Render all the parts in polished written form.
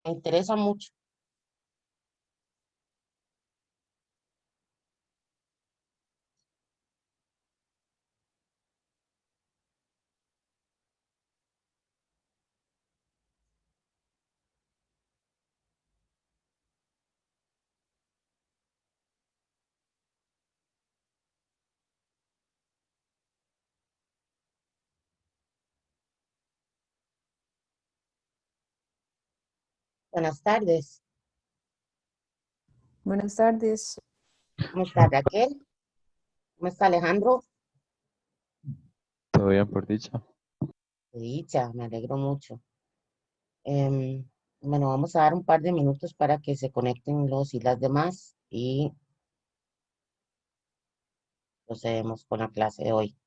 Me interesa mucho. Buenas tardes. Buenas tardes. ¿Cómo está Raquel? ¿Cómo está Alejandro? Todo bien, por dicha. Qué dicha, me alegro mucho. Em, bueno, vamos a dar un par de minutos para que se conecten los y las demás y procedemos con la clase de hoy.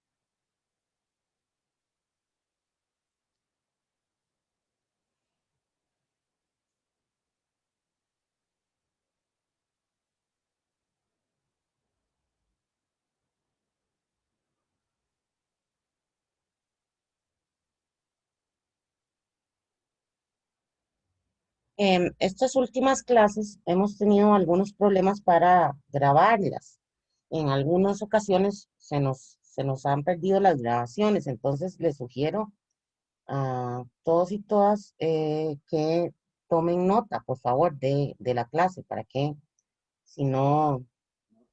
Estas últimas clases hemos tenido algunos problemas para grabarlas. En algunas ocasiones se nos han perdido las grabaciones, entonces les sugiero a todos y todas que tomen nota, por favor, de la clase para que si no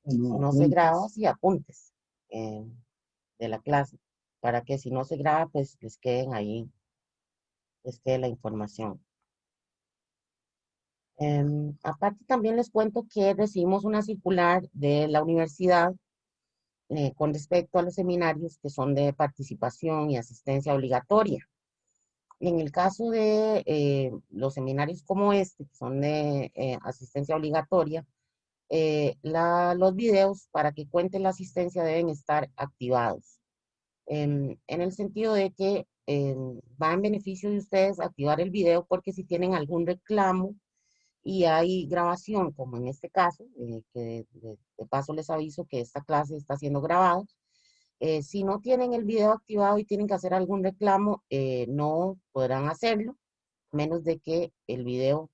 se graba, sí apuntes eh, de la clase, para que si no se graba, pues les queden ahí, les quede la información. Aparte, también les cuento que recibimos una circular de la universidad con respecto a los seminarios que son de participación y asistencia obligatoria. En el caso de los seminarios como este, que son de asistencia obligatoria, los videos para que cuente la asistencia deben estar activados. En el sentido de que va en beneficio de ustedes activar el video porque si tienen algún reclamo y hay grabación, como en este caso, que de paso les aviso que esta clase está siendo grabada, si no tienen el video activado y tienen que hacer algún reclamo, no podrán hacerlo, menos de que el video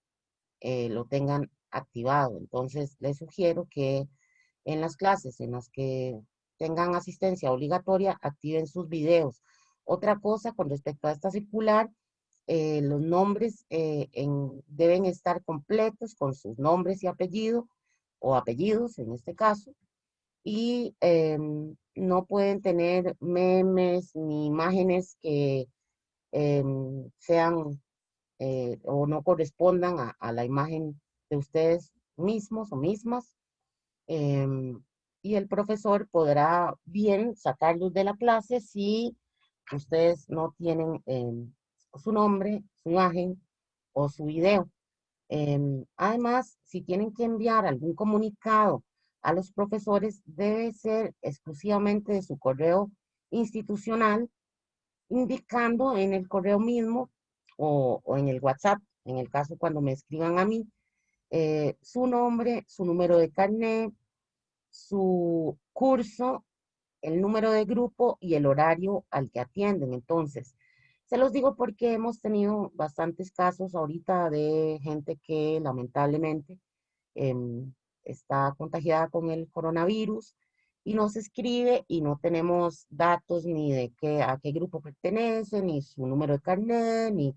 lo tengan activado. Entonces, les sugiero que en las clases en las que tengan asistencia obligatoria, activen sus videos. Otra cosa con respecto a esta circular, los nombres deben estar completos con sus nombres y apellido, o apellidos en este caso, y no pueden tener memes ni imágenes que sean o no correspondan a la imagen de ustedes mismos o mismas. em, y el profesor podrá bien sacarlos de la clase si ustedes no tienen su nombre, su imagen o su video. Además, si tienen que enviar algún comunicado a los profesores, debe ser exclusivamente de su correo institucional, indicando en el correo mismo o en el WhatsApp, en el caso cuando me escriban a mí, su nombre, su número de carnet, su curso, el número de grupo y el horario al que atienden. Entonces, se los digo porque hemos tenido bastantes casos ahorita de gente que lamentablemente está contagiada con el coronavirus y nos escribe y no tenemos datos ni de a qué grupo pertenece, ni su número de carnet,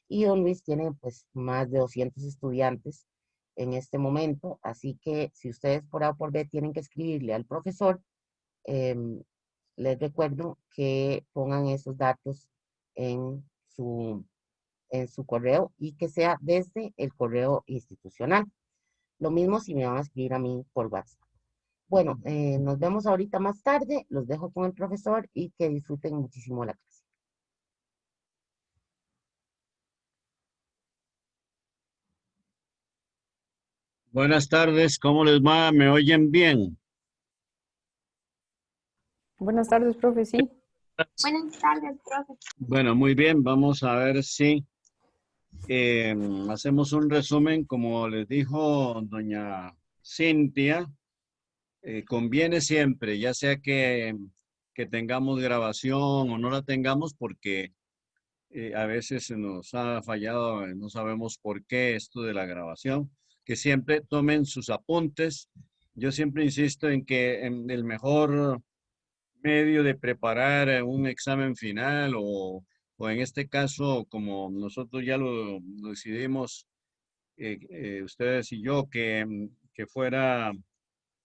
y don Luis tiene pues más de 200 estudiantes en este momento, así que si ustedes por A o por B tienen que escribirle al profesor, em, les recuerdo que pongan esos datos en en su correo y que sea desde el correo institucional. Lo mismo si me van a escribir a mí por WhatsApp. Bueno, nos vemos ahorita más tarde. Los dejo con el profesor y que disfruten muchísimo la clase. Buenas tardes, ¿cómo les va? ¿Me oyen bien? Buenas tardes, profe. Sí. Buenas tardes, profe. Bueno, muy bien, vamos a ver si hacemos un resumen. Como les dijo doña Cintia, conviene siempre, ya sea que tengamos grabación o no la tengamos, porque A veces se nos ha fallado, no sabemos por qué esto de la grabación, que siempre tomen sus apuntes. Yo siempre insisto en que el mejor medio de preparar un examen final o en este caso, como nosotros ya lo decidimos, ustedes y yo, que fuera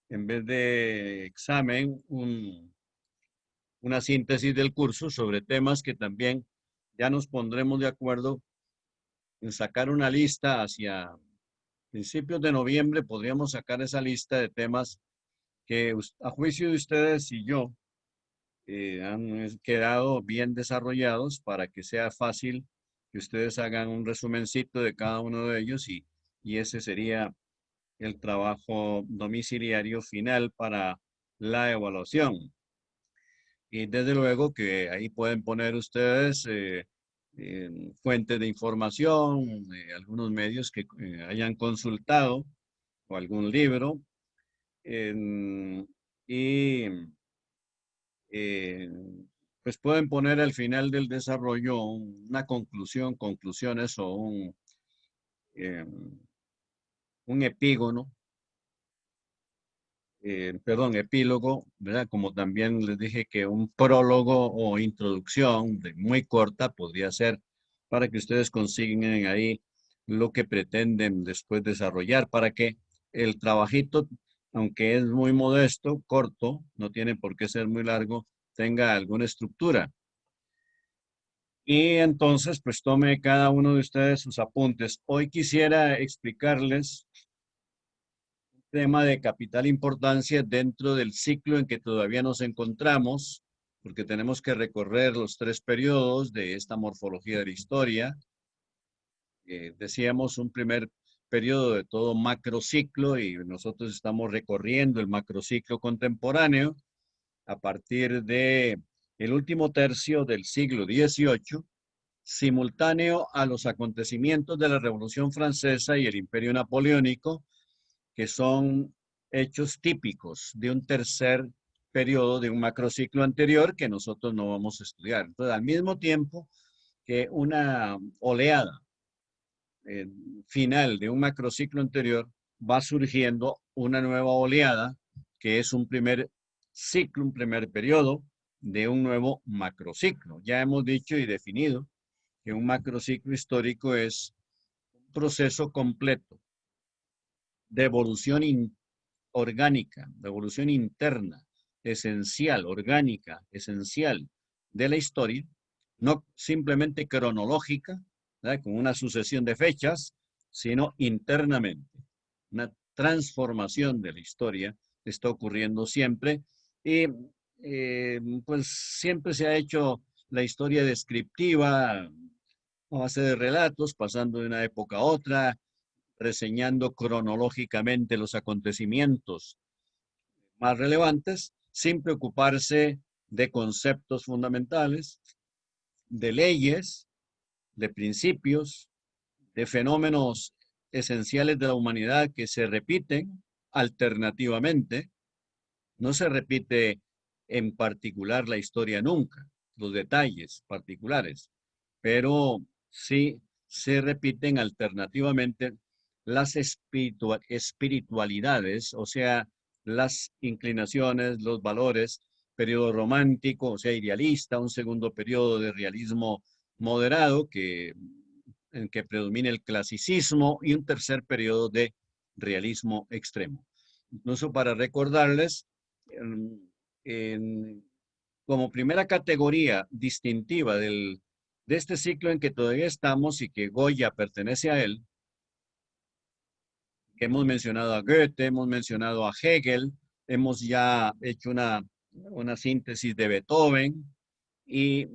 en vez de examen una síntesis del curso sobre temas que también ya nos pondremos de acuerdo en sacar una lista hacia principios de noviembre. Podríamos sacar esa lista de temas que a juicio de ustedes y yo han quedado bien desarrollados para que sea fácil que ustedes hagan un resumencito de cada uno de ellos y ese sería el trabajo domiciliario final para la evaluación. Y desde luego que ahí pueden poner ustedes fuentes de información, algunos medios que hayan consultado o algún libro. Y eh, pues pueden poner al final del desarrollo una conclusión, conclusiones o eh, un epígono, perdón, epílogo, ¿verdad? Como también les dije que un prólogo o introducción muy corta podría ser para que ustedes consiguen ahí lo que pretenden después desarrollar, para que el trabajito, aunque es muy modesto, corto, no tiene por qué ser muy largo, tenga alguna estructura. Y entonces, pues tome cada uno de ustedes sus apuntes. Hoy quisiera explicarles tema de capital importancia dentro del ciclo en que todavía nos encontramos, porque tenemos que recorrer los 3 periodos de esta morfología de la historia. Decíamos un primer periodo de todo macrociclo y nosotros estamos recorriendo el macrociclo contemporáneo a partir de el último tercio del siglo XVIII, simultáneo a los acontecimientos de la Revolución Francesa y el Imperio Napoleónico, que son hechos típicos de un tercer periodo de un macrociclo anterior que nosotros no vamos a estudiar. Entonces, al mismo tiempo que una oleada final de un macrociclo anterior, va surgiendo una nueva oleada que es un primer ciclo, un primer periodo de un nuevo macrociclo. Ya hemos dicho y definido que un macrociclo histórico es un proceso completo de evolución orgánica, de evolución interna, esencial, orgánica, esencial de la historia, no simplemente cronológica, ¿verdad? Con una sucesión de fechas, sino internamente. Una transformación de la historia está ocurriendo siempre y pues siempre se ha hecho la historia descriptiva a base de relatos, pasando de una época a otra, reseñando cronológicamente los acontecimientos más relevantes, sin preocuparse de conceptos fundamentales, de leyes, de principios, de fenómenos esenciales de la humanidad que se repiten alternativamente. No se repite en particular la historia nunca, los detalles particulares, pero sí se repiten alternativamente las espiritualidades, o sea, las inclinaciones, los valores, periodo romántico, o sea, idealista, un segundo periodo de realismo moderado en que predomina el clasicismo y un tercer periodo de realismo extremo. Incluso para recordarles, como primera categoría distintiva de este ciclo en que todavía estamos y que Goya pertenece a él, que hemos mencionado a Goethe, hemos mencionado a Hegel, hemos ya hecho una síntesis de Beethoven y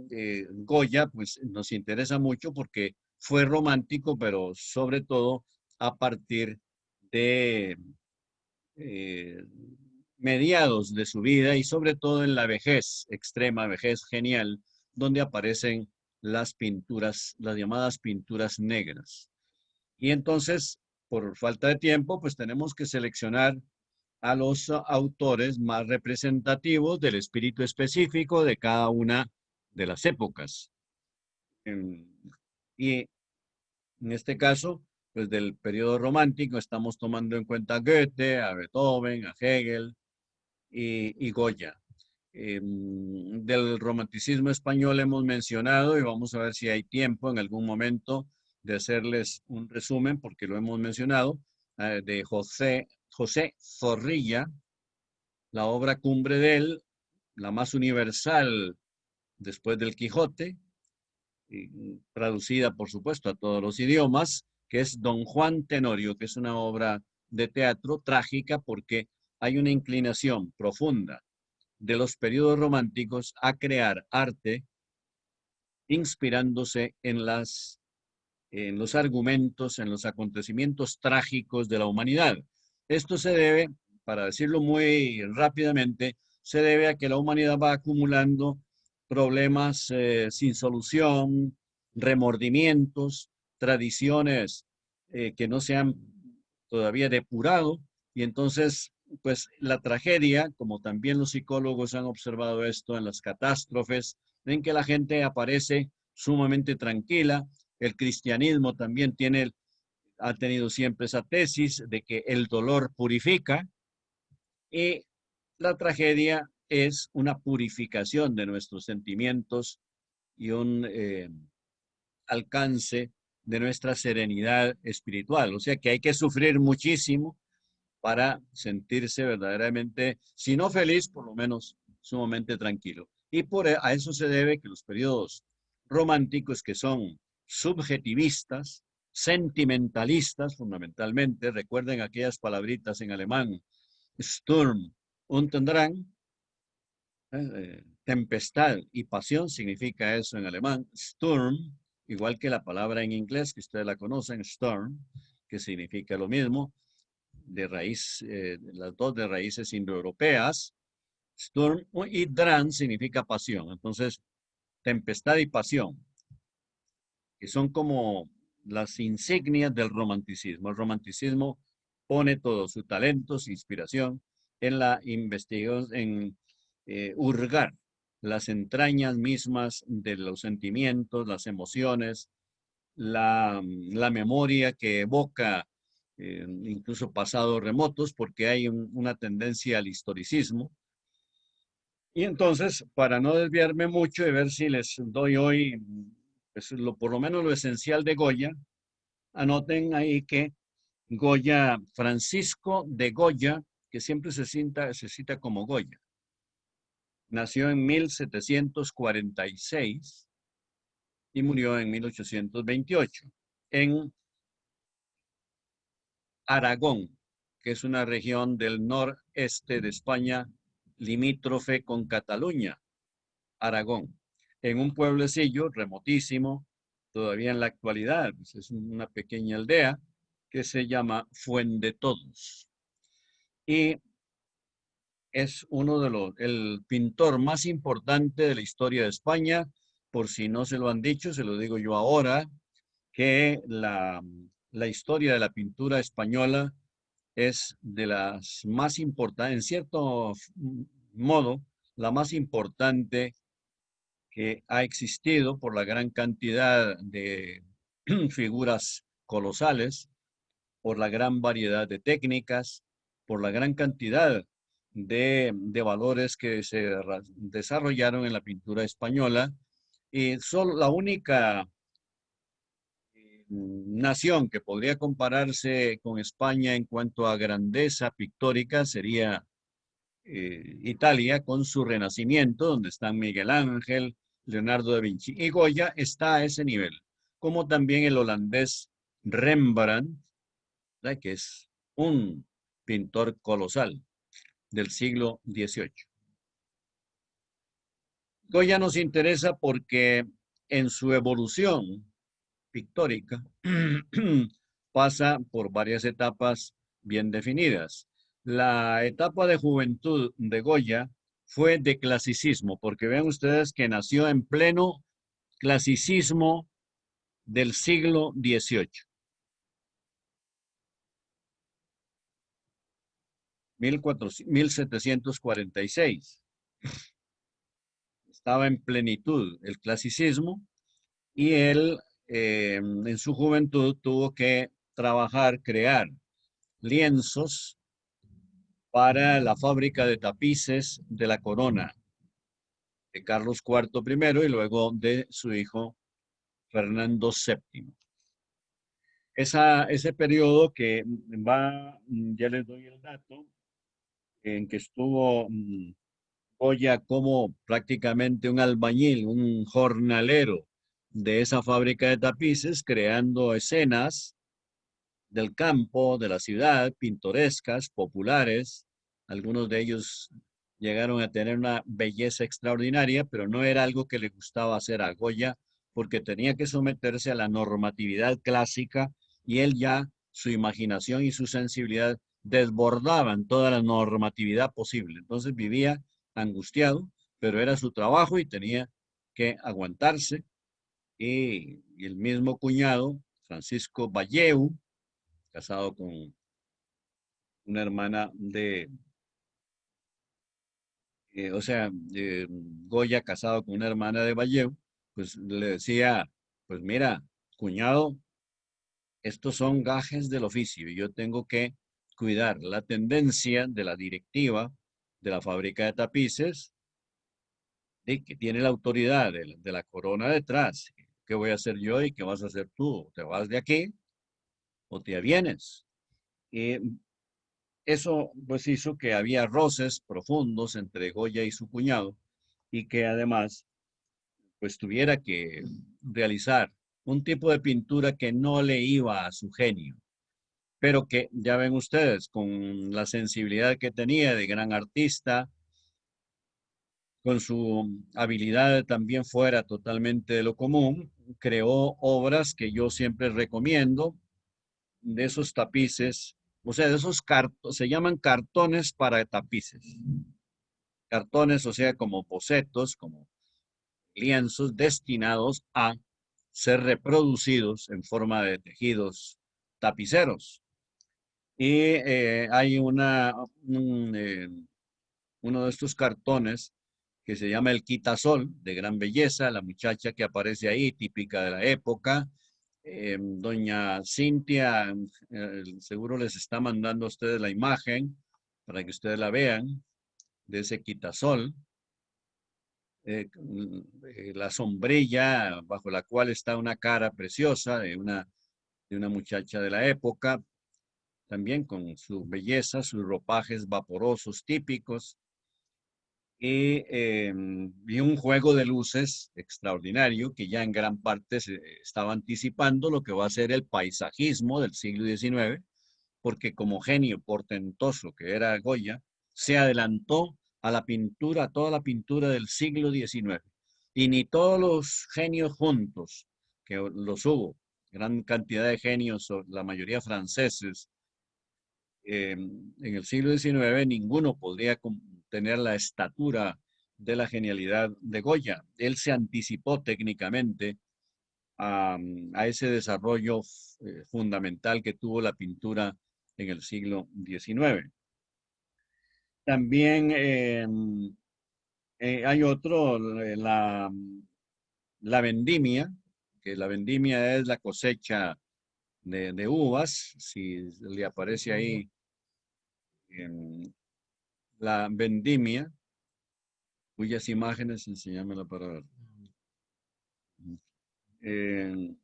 Goya, pues nos interesa mucho porque fue romántico, pero sobre todo a partir de mediados de su vida y sobre todo en la vejez, extrema vejez genial, donde aparecen las pinturas, las llamadas pinturas negras. Y entonces, por falta de tiempo, pues tenemos que seleccionar a los autores más representativos del espíritu específico de cada una de las épocas. Y en este caso, pues del periodo romántico estamos tomando en cuenta a Goethe, a Beethoven, a Hegel y Goya. Del romanticismo español hemos mencionado y vamos a ver si hay tiempo en algún momento de hacerles un resumen, porque lo hemos mencionado, de José Zorrilla, la obra cumbre de él, la más universal después del Quijote, traducida por supuesto a todos los idiomas, que es Don Juan Tenorio, que es una obra de teatro trágica porque hay una inclinación profunda de los periodos románticos a crear arte inspirándose en los argumentos, en los acontecimientos trágicos de la humanidad. Esto se debe, para decirlo muy rápidamente, se debe a que la humanidad va acumulando problemas sin solución, remordimientos, tradiciones que no se han todavía depurado, y entonces, pues la tragedia, como también los psicólogos han observado esto en las catástrofes, en que la gente aparece sumamente tranquila. El cristianismo también ha tenido siempre esa tesis de que el dolor purifica, y la tragedia es una purificación de nuestros sentimientos y un alcance de nuestra serenidad espiritual. O sea que hay que sufrir muchísimo para sentirse verdaderamente, si no feliz, por lo menos sumamente tranquilo. Y a eso se debe que los periodos románticos, que son subjetivistas, sentimentalistas fundamentalmente, recuerden aquellas palabritas en alemán, Sturm und Drang, tempestad y pasión significa eso en alemán, Sturm, igual que la palabra en inglés que ustedes la conocen, storm, que significa lo mismo, de raíz, las dos de raíces indoeuropeas. Sturm y Drang significa pasión. Entonces, tempestad y pasión, que son como las insignias del romanticismo. El romanticismo pone todo su talento, su inspiración en la investigación, en hurgar las entrañas mismas de los sentimientos, las emociones, la memoria que evoca incluso pasados remotos, porque hay una tendencia al historicismo. Y entonces, para no desviarme mucho y ver si les doy hoy, pues, por lo menos lo esencial de Goya, anoten ahí que Goya, Francisco de Goya, que siempre se cita como Goya, nació en 1746 y murió en 1828 en Aragón, que es una región del noreste de España, limítrofe con Cataluña, Aragón, en un pueblecillo remotísimo, todavía en la actualidad, pues es una pequeña aldea que se llama Fuendetodos. Y es el pintor más importante de la historia de España. Por si no se lo han dicho, se lo digo yo ahora, que la historia de la pintura española es de las más importantes, en cierto modo, la más importante que ha existido por la gran cantidad de figuras colosales, por la gran variedad de técnicas, por la gran cantidad de valores que se desarrollaron en la pintura española. Y solo la única nación que podría compararse con España en cuanto a grandeza pictórica sería Italia, con su Renacimiento, donde están Miguel Ángel, Leonardo da Vinci, y Goya está a ese nivel, como también el holandés Rembrandt, ¿verdad?, que es un pintor colosal del siglo XVIII. Goya nos interesa porque en su evolución pictórica pasa por varias etapas bien definidas. La etapa de juventud de Goya fue de clasicismo, porque vean ustedes que nació en pleno clasicismo del siglo XVIII. 1746. Estaba en plenitud el clasicismo, Y él en su juventud tuvo que trabajar, crear lienzos para la fábrica de tapices de la corona de Carlos IV primero y luego de su hijo Fernando VII. Ese periodo que va, ya les doy el dato, en que estuvo Goya como prácticamente un albañil, un jornalero de esa fábrica de tapices, creando escenas del campo, de la ciudad, pintorescas, populares. Algunos de ellos llegaron a tener una belleza extraordinaria, pero no era algo que le gustaba hacer a Goya porque tenía que someterse a la normatividad clásica y él ya, su imaginación y su sensibilidad desbordaban toda la normatividad posible. Entonces vivía angustiado, pero era su trabajo y tenía que aguantarse. Y el mismo cuñado, Francisco Valleu, casado con una hermana Goya casado con una hermana de Valleu, pues le decía, pues mira, cuñado, estos son gajes del oficio y yo tengo que cuidar la tendencia de la directiva de la fábrica de tapices y que tiene la autoridad de la corona detrás. ¿Qué voy a hacer yo y qué vas a hacer tú? ¿Te vas de aquí o te avienes? Y eso pues hizo que había roces profundos entre Goya y su cuñado y que además pues tuviera que realizar un tipo de pintura que no le iba a su genio, pero que ya ven ustedes, con la sensibilidad que tenía de gran artista, con su habilidad también fuera totalmente de lo común, creó obras que yo siempre recomiendo, de esos tapices, o sea, de esos cartones, se llaman cartones para tapices. Cartones, o sea, como bocetos, como lienzos destinados a ser reproducidos en forma de tejidos tapiceros. Y hay uno de estos cartones que se llama el quitasol, de gran belleza, la muchacha que aparece ahí, típica de la época. Doña Cintia, seguro les está mandando a ustedes la imagen para que ustedes la vean de ese quitasol. La sombrilla bajo la cual está una cara preciosa de una muchacha de la época, también con su belleza, sus ropajes vaporosos típicos y un juego de luces extraordinario que ya en gran parte se estaba anticipando lo que va a ser el paisajismo del siglo XIX, porque como genio portentoso que era Goya, se adelantó a la pintura, a toda la pintura del siglo XIX. Y ni todos los genios juntos, que los hubo, gran cantidad de genios, la mayoría franceses, en el siglo XIX, ninguno podría tener la estatura de la genialidad de Goya. Él se anticipó técnicamente a ese desarrollo fundamental que tuvo la pintura en el siglo XIX. También hay otro, la vendimia, que la vendimia es la cosecha de uvas, si le aparece ahí la vendimia, cuyas imágenes, enséñamela para ver. Eh,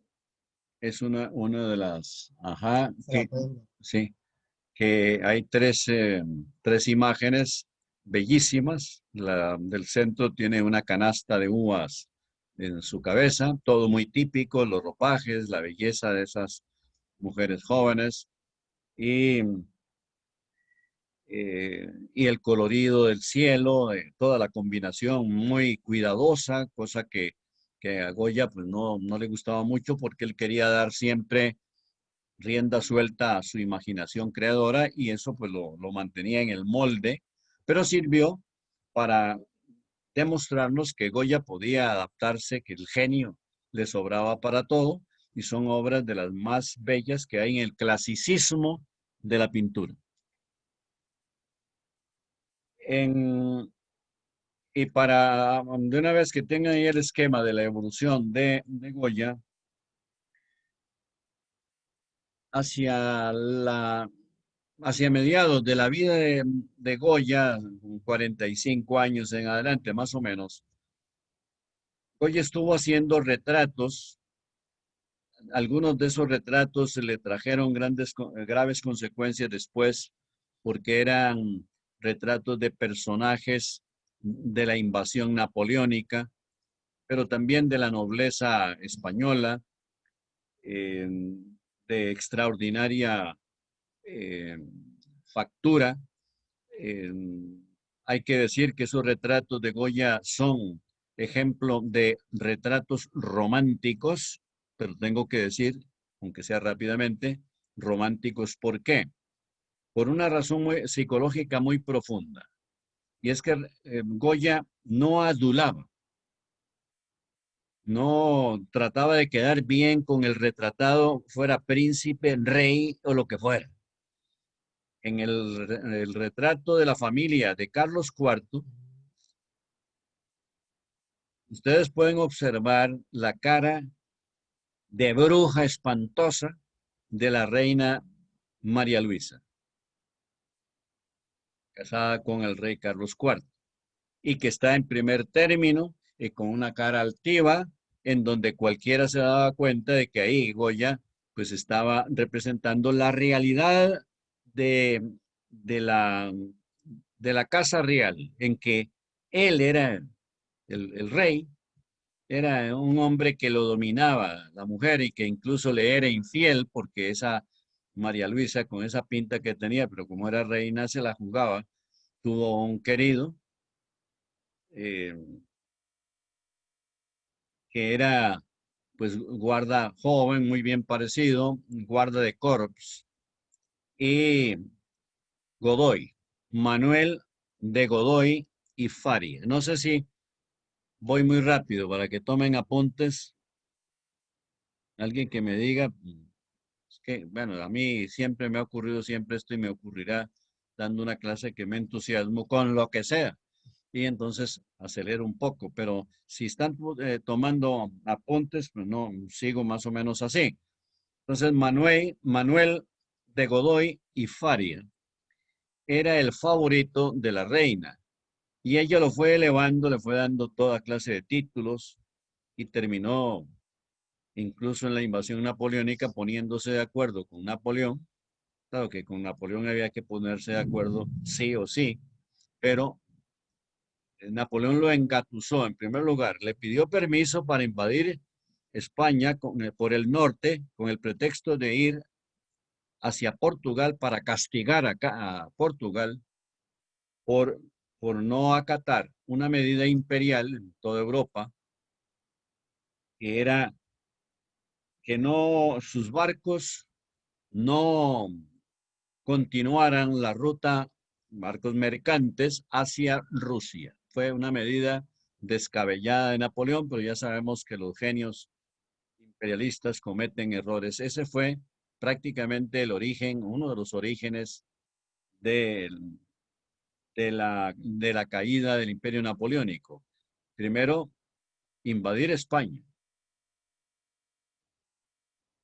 es una de las, ajá, sí, que hay tres imágenes bellísimas. La del centro tiene una canasta de uvas en su cabeza, todo muy típico, los ropajes, la belleza de esas mujeres jóvenes y, y el colorido del cielo, toda la combinación muy cuidadosa, cosa que a Goya pues no le gustaba mucho porque él quería dar siempre rienda suelta a su imaginación creadora y eso pues lo mantenía en el molde, pero sirvió para demostrarnos que Goya podía adaptarse, que el genio le sobraba para todo y son obras de las más bellas que hay en el clasicismo de la pintura. Y para, de una vez que tengan ahí el esquema de la evolución de Goya, hacia hacia mediados de la vida de Goya, 45 años en adelante, más o menos, Goya estuvo haciendo retratos. Algunos de esos retratos le trajeron graves consecuencias después, porque eran retratos de personajes de la invasión napoleónica, pero también de la nobleza española, eh, de extraordinaria factura. Eh, Hay que decir que esos retratos de Goya son ejemplo de retratos románticos, pero tengo que decir, aunque sea rápidamente, románticos. ¿Por qué? Por una razón psicológica muy profunda. Y es que Goya no adulaba, no trataba de quedar bien con el retratado, fuera príncipe, rey o lo que fuera. En el retrato de la familia de Carlos IV, ustedes pueden observar la cara de bruja espantosa de la reina María Luisa, casada con el rey Carlos IV, y que está en primer término y con una cara altiva, en donde cualquiera se daba cuenta de que ahí Goya pues estaba representando la realidad de, de la, de la casa real, en que él era el rey, era un hombre que lo dominaba la mujer y que incluso le era infiel porque esa María Luisa con esa pinta que tenía, pero como era reina se la jugaba, tuvo un querido eh, que era pues guarda joven, muy bien parecido, guarda de corps, y Godoy, Manuel de Godoy y Faria. No sé si voy muy rápido para que tomen apuntes. Alguien que me diga, es que, bueno, a mí siempre me ha ocurrido siempre esto y me ocurrirá dando una clase que me entusiasmo con lo que sea. Y entonces acelero un poco, pero si están tomando apuntes, pues no, sigo más o menos así. Entonces Manuel de Godoy y Faria era el favorito de la reina y ella lo fue elevando, le fue dando toda clase de títulos y terminó incluso en la invasión napoleónica poniéndose de acuerdo con Napoleón. Claro que con Napoleón había que ponerse de acuerdo sí o sí, pero Napoleón lo engatusó en primer lugar, le pidió permiso para invadir España por el norte con el pretexto de ir hacia Portugal para castigar a Portugal por, por no acatar una medida imperial en toda Europa, que era que no sus barcos no continuaran la ruta, barcos mercantes, hacia Rusia. Fue una medida descabellada de Napoleón, pero ya sabemos que los genios imperialistas cometen errores. Ese fue prácticamente el origen, uno de los orígenes de, de la caída del imperio napoleónico. Primero, invadir España.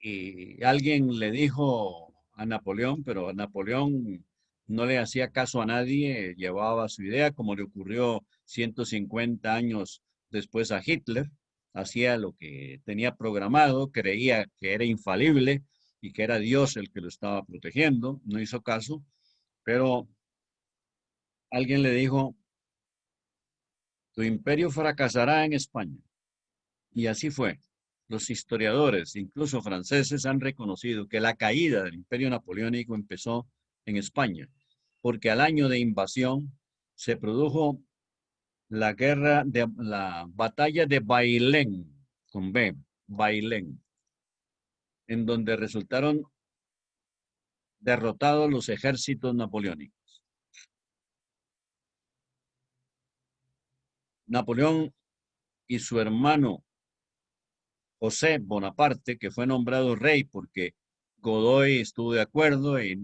Y alguien le dijo a Napoleón, pero a Napoleón no le hacía caso a nadie, llevaba su idea, como le ocurrió 150 años después a Hitler, hacía lo que tenía programado, creía que era infalible y que era Dios el que lo estaba protegiendo, no hizo caso, pero alguien le dijo, tu imperio fracasará en España. Y así fue. Los historiadores, incluso franceses, han reconocido que la caída del imperio napoleónico empezó en España, porque al año de invasión se produjo la batalla de Bailén, con B, Bailén, en donde resultaron derrotados los ejércitos napoleónicos. Napoleón y su hermano José Bonaparte, que fue nombrado rey porque Godoy estuvo de acuerdo y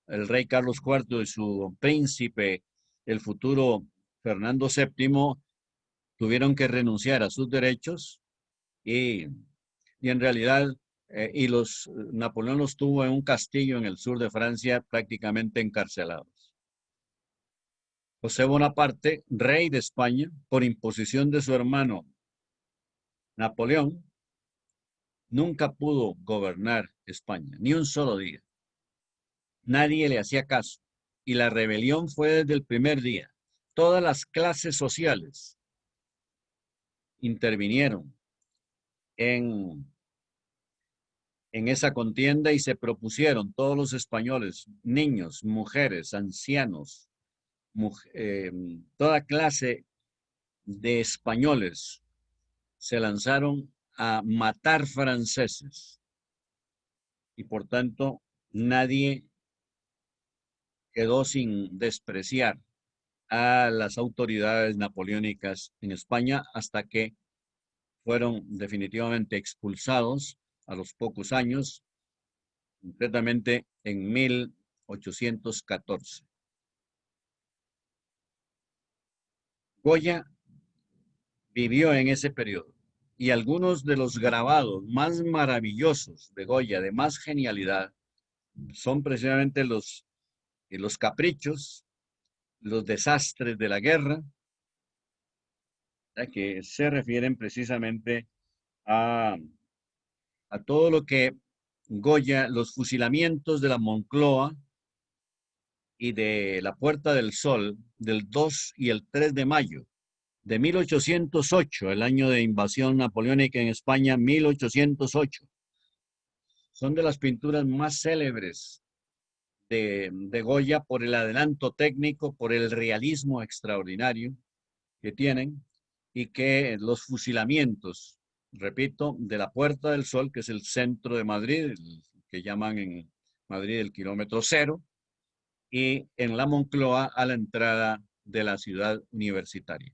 el rey Carlos IV y su príncipe, el futuro Fernando VII tuvieron que renunciar a sus derechos y en realidad, Napoleón los tuvo en un castillo en el sur de Francia prácticamente encarcelados. José Bonaparte, rey de España, por imposición de su hermano Napoleón, nunca pudo gobernar España, ni un solo día. Nadie le hacía caso y la rebelión fue desde el primer día. Todas las clases sociales intervinieron en esa contienda y se propusieron todos los españoles, niños, mujeres, ancianos, toda clase de españoles se lanzaron a matar franceses y por tanto nadie quedó sin despreciar a las autoridades napoleónicas en España hasta que fueron definitivamente expulsados a los pocos años, concretamente en 1814. Goya vivió en ese periodo y algunos de los grabados más maravillosos de Goya, de más genialidad, son precisamente los caprichos, los desastres de la guerra, que se refieren precisamente a todo lo que Goya, los fusilamientos de la Moncloa y de la Puerta del Sol del 2 y el 3 de mayo de 1808, el año de invasión napoleónica en España, 1808. Son de las pinturas más célebres de Goya por el adelanto técnico, por el realismo extraordinario que tienen y que los fusilamientos, repito, de la Puerta del Sol, que es el centro de Madrid, que llaman en Madrid el kilómetro cero, y en la Moncloa a la entrada de la ciudad universitaria.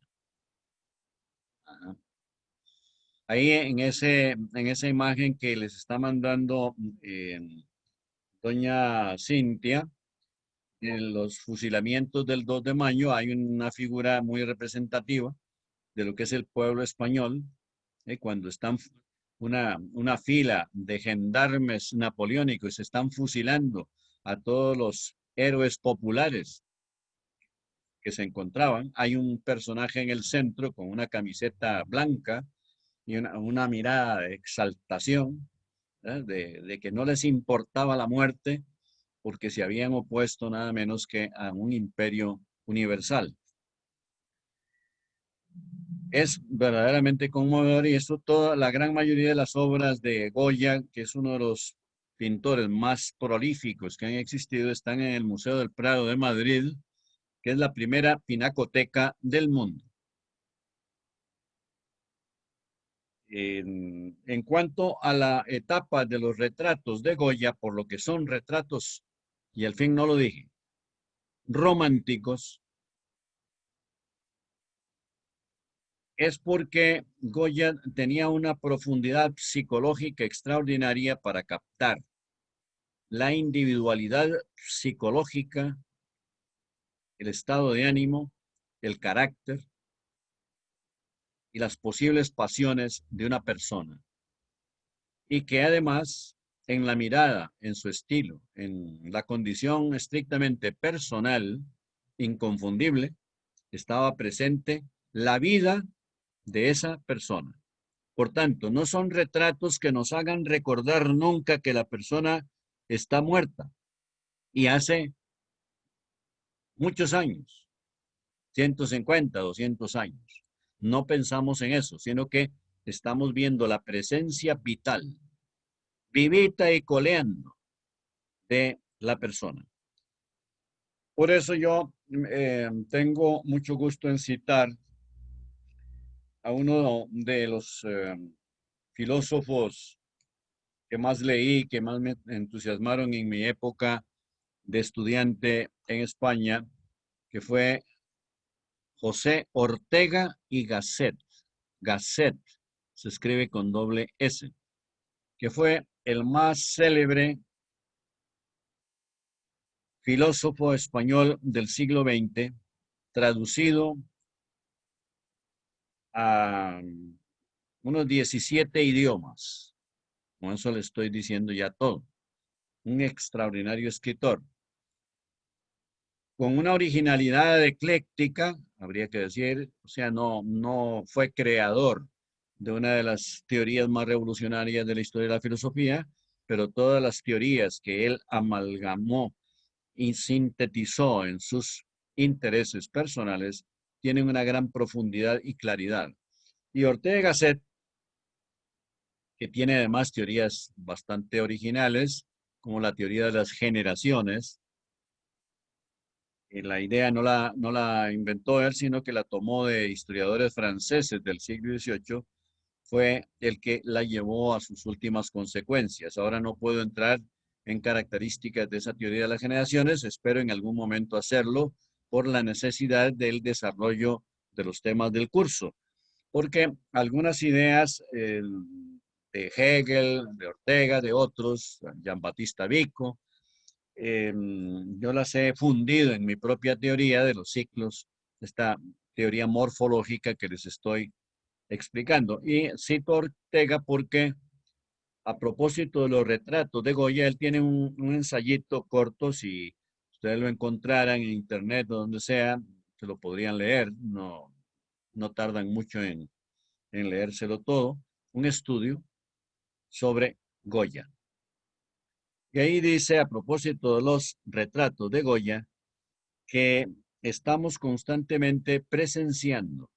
Ahí en esa imagen que les está mandando doña Cintia, en los fusilamientos del 2 de mayo hay una figura muy representativa de lo que es el pueblo español, cuando están una fila de gendarmes napoleónicos y se están fusilando a todos los héroes populares que se encontraban. Hay un personaje en el centro con una camiseta blanca y una mirada de exaltación, de que no les importaba la muerte porque se habían opuesto nada menos que a un imperio universal. Es verdaderamente conmovedor y esto toda la gran mayoría de las obras de Goya, que es uno de los pintores más prolíficos que han existido, están en el Museo del Prado de Madrid, que es la primera pinacoteca del mundo. En cuanto a la etapa de los retratos de Goya, por lo que son retratos, y al fin no lo dije, románticos, es porque Goya tenía una profundidad psicológica extraordinaria para captar la individualidad psicológica, el estado de ánimo, el carácter y las posibles pasiones de una persona. Y que además, en la mirada, en su estilo, en la condición estrictamente personal, inconfundible, estaba presente la vida de esa persona. Por tanto, no son retratos que nos hagan recordar nunca que la persona está muerta y hace muchos años, 150, 200 años. No pensamos en eso, sino que estamos viendo la presencia vital, vivita y coleando de la persona. Por eso yo tengo mucho gusto en citar a uno de los filósofos que más leí, que más me entusiasmaron en mi época de estudiante en España, que fue José Ortega y Gasset. Gasset se escribe con doble S, que fue el más célebre filósofo español del siglo XX, traducido a unos 17 idiomas. Con eso le estoy diciendo ya todo. Un extraordinario escritor. Con una originalidad ecléctica, habría que decir, o sea, no fue creador de una de las teorías más revolucionarias de la historia de la filosofía, pero todas las teorías que él amalgamó y sintetizó en sus intereses personales tienen una gran profundidad y claridad. Y Ortega y Gasset, que tiene además teorías bastante originales, como la teoría de las generaciones, y la idea no la inventó él, sino que la tomó de historiadores franceses del siglo XVIII, fue el que la llevó a sus últimas consecuencias. Ahora no puedo entrar en características de esa teoría de las generaciones, espero en algún momento hacerlo por la necesidad del desarrollo de los temas del curso, porque algunas ideas de Hegel, de Ortega, de otros, Jean-Baptiste Vico, yo las he fundido en mi propia teoría de los ciclos, esta teoría morfológica que les estoy explicando. Y cito a Ortega porque a propósito de los retratos de Goya, él tiene un ensayito corto, si ustedes lo encontraran en internet o donde sea, se lo podrían leer, no tardan mucho en leérselo todo, un estudio sobre Goya. Y ahí dice, a propósito de los retratos de Goya, que estamos constantemente presenciando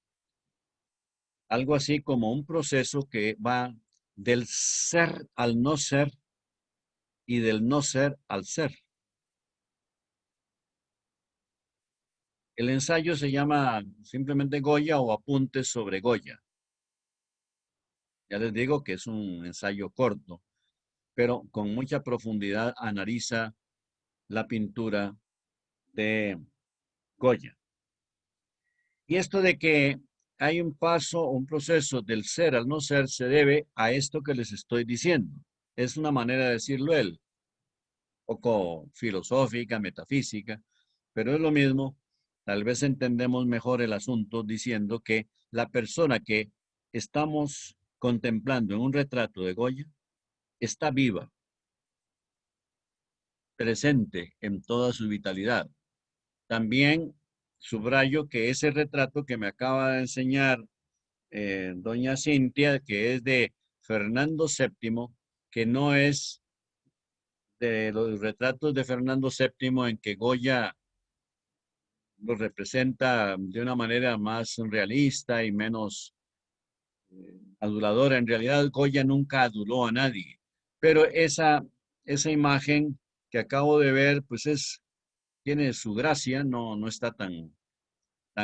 algo así como un proceso que va del ser al no ser y del no ser al ser. El ensayo se llama simplemente Goya o Apuntes sobre Goya. Ya les digo que es un ensayo corto, pero con mucha profundidad analiza la pintura de Goya. Y esto de que hay un paso, un proceso del ser al no ser, se debe a esto que les estoy diciendo. Es una manera de decirlo él, un poco filosófica, metafísica, pero es lo mismo. Tal vez entendemos mejor el asunto diciendo que la persona que estamos contemplando en un retrato de Goya está viva, presente en toda su vitalidad. También subrayo que ese retrato que me acaba de enseñar doña Cintia, que es de Fernando VII, que no es de los retratos de Fernando VII en que Goya lo representa de una manera más realista y menos aduladora. En realidad, Goya nunca aduló a nadie, pero esa imagen que acabo de ver, pues tiene su gracia, no está tan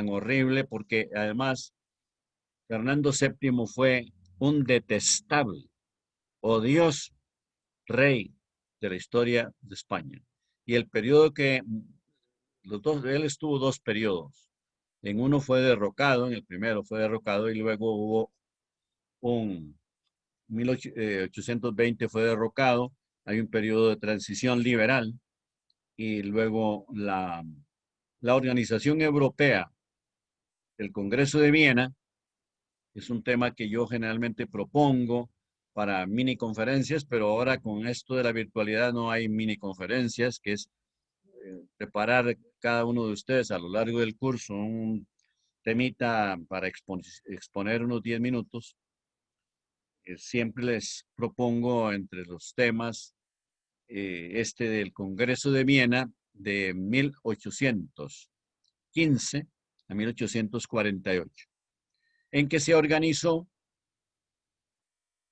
horrible, porque además Fernando VII fue un detestable, odioso rey de la historia de España. Y el periodo que él estuvo dos periodos. En uno fue derrocado, en el primero fue derrocado y luego hubo un 1820 fue derrocado. Hay un periodo de transición liberal y luego la Organización Europea, el Congreso de Viena, es un tema que yo generalmente propongo para mini conferencias, pero ahora con esto de la virtualidad no hay mini conferencias, que es preparar cada uno de ustedes a lo largo del curso un temita para exponer unos 10 minutos. Siempre les propongo entre los temas este del Congreso de Viena de 1815 a 1848, en que se organizó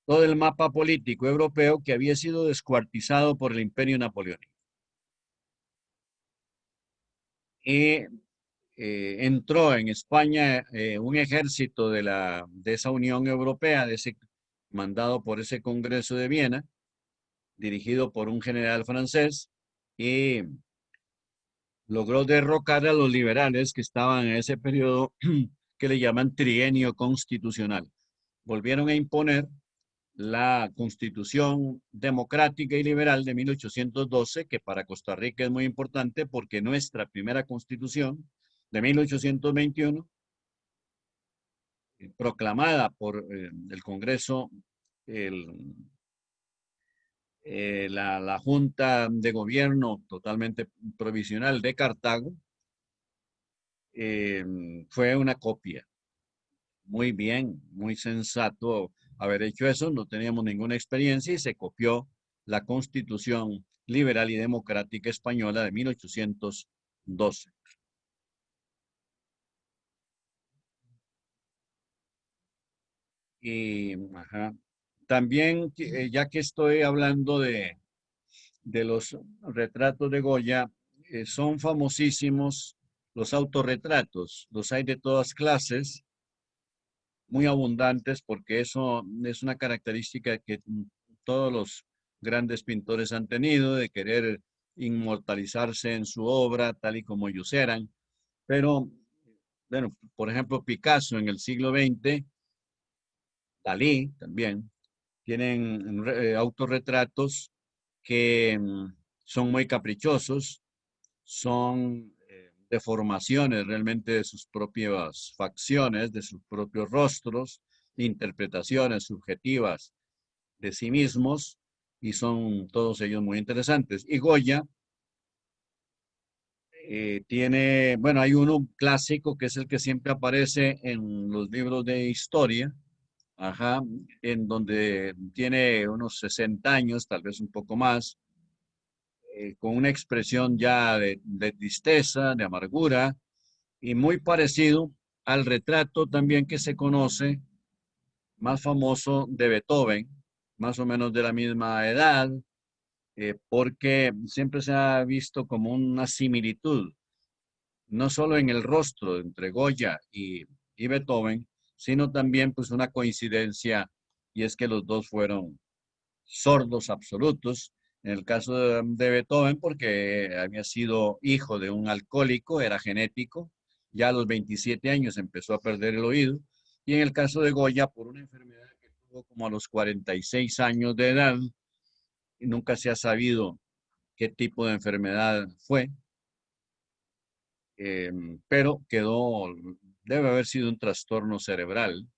todo el mapa político europeo que había sido descuartizado por el Imperio Napoleónico. Y entró en España un ejército de esa Unión Europea, mandado por ese Congreso de Viena, dirigido por un general francés, y logró derrocar a los liberales que estaban en ese periodo que le llaman trienio constitucional. Volvieron a imponer la Constitución Democrática y Liberal de 1812, que para Costa Rica es muy importante porque nuestra primera Constitución de 1821 proclamada por el Congreso, la Junta de Gobierno totalmente provisional de Cartago, fue una copia. Muy bien, muy sensato haber hecho eso. No teníamos ninguna experiencia y se copió la Constitución Liberal y Democrática Española de 1812. Y ajá, también, ya que estoy hablando de los retratos de Goya, son famosísimos los autorretratos. Los hay de todas clases, muy abundantes, porque eso es una característica que todos los grandes pintores han tenido, de querer inmortalizarse en su obra, tal y como ellos eran. Pero, bueno, por ejemplo, Picasso en el siglo XX, Dalí también, tienen autorretratos que son muy caprichosos, son deformaciones realmente de sus propias facciones, de sus propios rostros, interpretaciones subjetivas de sí mismos, y son todos ellos muy interesantes. Y Goya tiene, bueno, hay uno clásico que es el que siempre aparece en los libros de historia, ajá, en donde tiene unos 60 años, tal vez un poco más, con una expresión ya de tristeza, de amargura, y muy parecido al retrato también que se conoce, más famoso, de Beethoven, más o menos de la misma edad, porque siempre se ha visto como una similitud, no solo en el rostro entre Goya y Beethoven, sino también pues una coincidencia, y es que los dos fueron sordos absolutos. En el caso de Beethoven, porque había sido hijo de un alcohólico, era genético, ya a los 27 años empezó a perder el oído, y en el caso de Goya, por una enfermedad que tuvo como a los 46 años de edad, y nunca se ha sabido qué tipo de enfermedad fue, eh, pero quedó, debe haber sido un trastorno cerebral,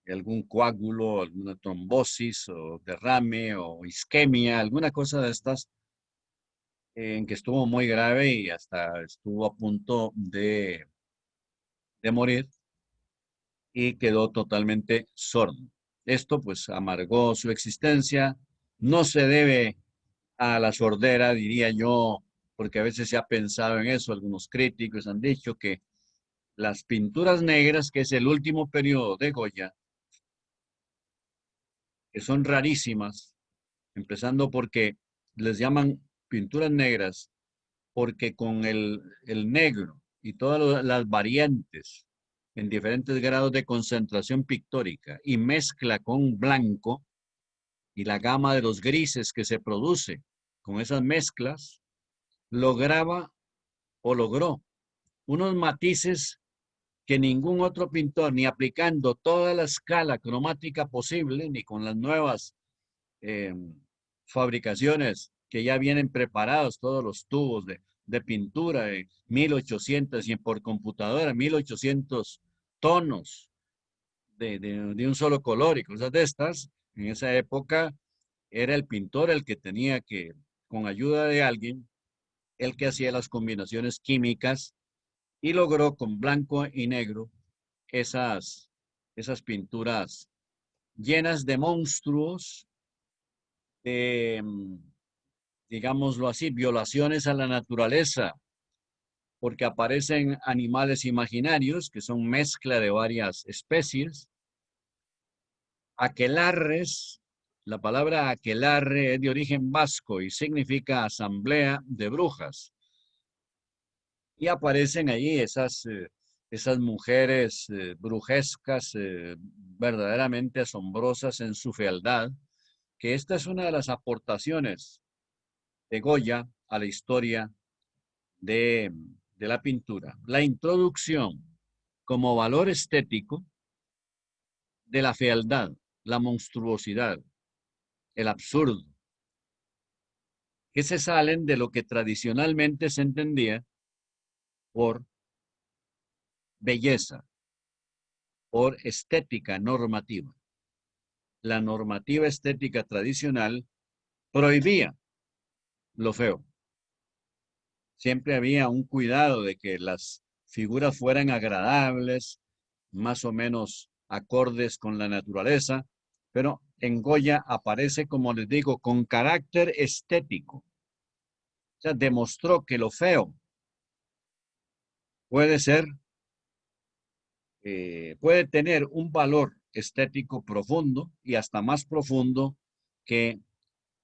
algún coágulo, alguna trombosis o derrame o isquemia, alguna cosa de estas, en que estuvo muy grave y hasta estuvo a punto de morir, y quedó totalmente sordo. Esto pues amargó su existencia. No se debe a la sordera, diría yo, porque a veces se ha pensado en eso. Algunos críticos han dicho que las pinturas negras, que es el último periodo de Goya, que son rarísimas, empezando porque les llaman pinturas negras, porque con el negro y todas las variantes en diferentes grados de concentración pictórica y mezcla con blanco y la gama de los grises que se produce con esas mezclas, lograba o logró unos matices que ningún otro pintor, ni aplicando toda la escala cromática posible, ni con las nuevas eh, fabricaciones que ya vienen preparados, todos los tubos de pintura de 1800 y por computadora, 1800 tonos de un solo color y cosas de estas. En esa época era el pintor el que tenía que, con ayuda de alguien, el que hacía las combinaciones químicas y logró con blanco y negro esas pinturas llenas de monstruos, de, digámoslo así, violaciones a la naturaleza, porque aparecen animales imaginarios que son mezcla de varias especies, aquelarres. La palabra aquelarre es de origen vasco y significa asamblea de brujas. Y aparecen ahí esas mujeres brujescas, verdaderamente asombrosas en su fealdad, que esta es una de las aportaciones de Goya a la historia de, de la pintura. La introducción como valor estético de la fealdad, la monstruosidad, el absurdo, que se salen de lo que tradicionalmente se entendía por belleza, por estética normativa. La normativa estética tradicional prohibía lo feo. Siempre había un cuidado de que las figuras fueran agradables, más o menos acordes con la naturaleza, pero en Goya aparece, como les digo, con carácter estético. O sea, demostró que lo feo puede ser, puede tener un valor estético profundo y hasta más profundo que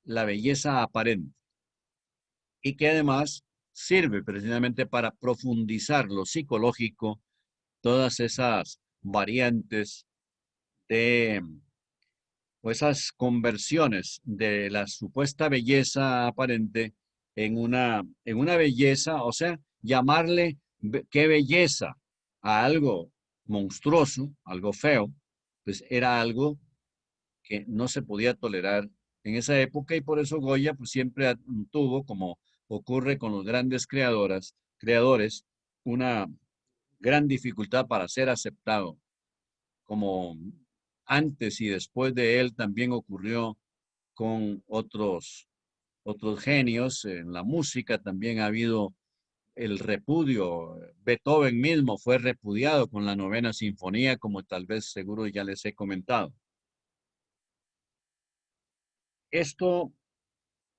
la belleza aparente. Y que además sirve precisamente para profundizar lo psicológico, todas esas variantes de, o esas conversiones de la supuesta belleza aparente en una belleza, o sea, llamarle qué belleza a algo monstruoso, algo feo, pues era algo que no se podía tolerar en esa época y por eso Goya pues siempre tuvo, como ocurre con los grandes creadores, una gran dificultad para ser aceptado, como antes y después de él también ocurrió con otros genios. En la música también ha habido el repudio. Beethoven mismo fue repudiado con la novena sinfonía, como tal vez seguro ya les he comentado. Esto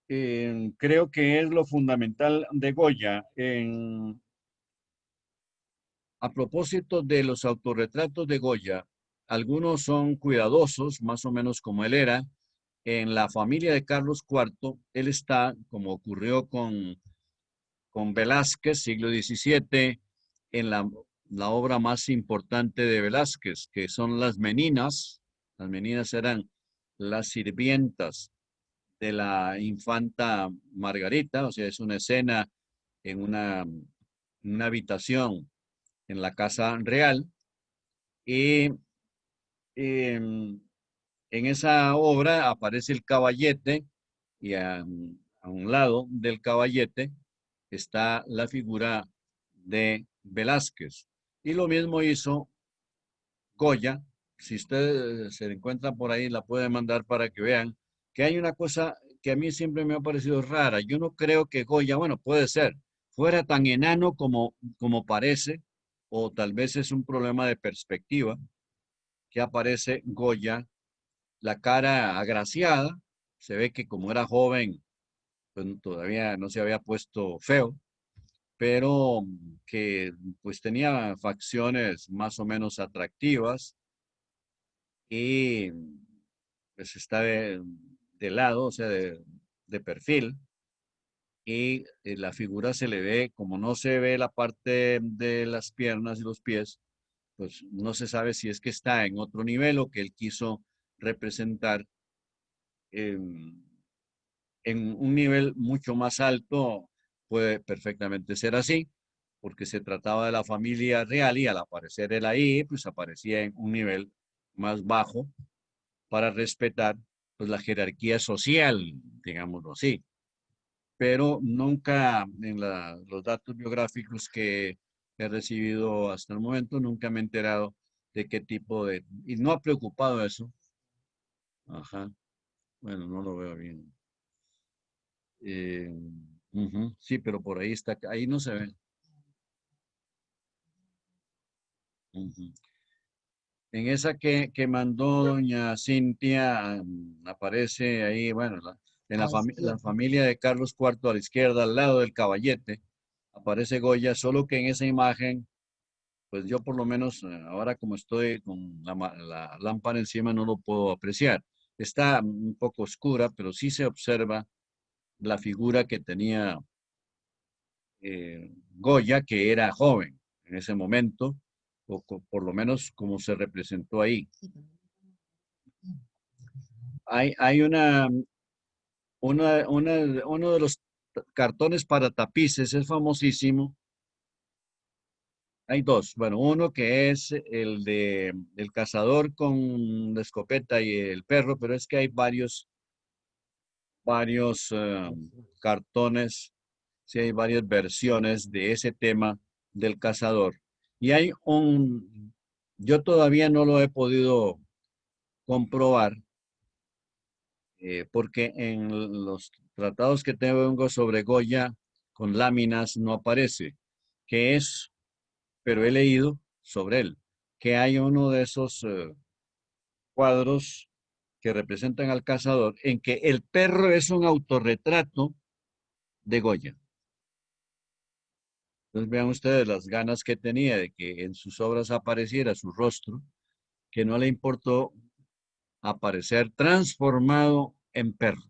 creo que es lo fundamental de Goya. A propósito de los autorretratos de Goya, algunos son cuidadosos, más o menos como él era. En la familia de Carlos IV, él está, como ocurrió con Velázquez, siglo XVII, en la obra más importante de Velázquez, que son las Meninas. Las Meninas eran las sirvientas de la infanta Margarita, o sea, es una escena en una habitación en la casa real y en esa obra aparece el caballete y a un lado del caballete está la figura de Velázquez. Y lo mismo hizo Goya. Si usted se encuentra por ahí, la puede mandar para que vean que hay una cosa que a mí siempre me ha parecido rara. Yo no creo que Goya, bueno, puede ser, fuera tan enano como parece, o tal vez es un problema de perspectiva, que aparece Goya, la cara agraciada, se ve que como era joven, pues todavía no se había puesto feo, pero que pues tenía facciones más o menos atractivas y pues está de lado, o sea, de perfil, y la figura se le ve, como no se ve la parte de las piernas y los pies, pues no se sabe si es que está en otro nivel o que él quiso representar en un nivel mucho más alto, puede perfectamente ser así, porque se trataba de la familia real y al aparecer él ahí, pues aparecía en un nivel más bajo para respetar pues, la jerarquía social, digámoslo así. Pero nunca en los datos biográficos que he recibido hasta el momento, nunca me he enterado de qué tipo de... Y no ha preocupado eso. Ajá. Bueno, no lo veo bien. Sí, pero por ahí está, ahí no se ve. Ujú. En esa que mandó doña Cintia, aparece ahí, bueno, en A la, la la izquierda. familia de Carlos IV a la izquierda, al lado del caballete, aparece Goya, solo que en esa imagen, pues yo por lo menos ahora como estoy con la lámpara encima no lo puedo apreciar. Está un poco oscura, pero sí se observa la figura que tenía Goya, que era joven en ese momento, o por lo menos como se representó ahí. Hay uno de los cartones para tapices, es famosísimo. Hay dos. Bueno, uno que es el de el cazador con la escopeta y el perro, pero es que hay varios cartones, sí hay varias versiones de ese tema del cazador. Y hay Yo todavía no lo he podido comprobar porque en los tratados que tengo sobre Goya con láminas no aparece qué es, pero he leído sobre él, que hay uno de esos cuadros que representan al cazador en que el perro es un autorretrato de Goya. Entonces vean ustedes las ganas que tenía de que en sus obras apareciera su rostro, que no le importó aparecer transformado en perro.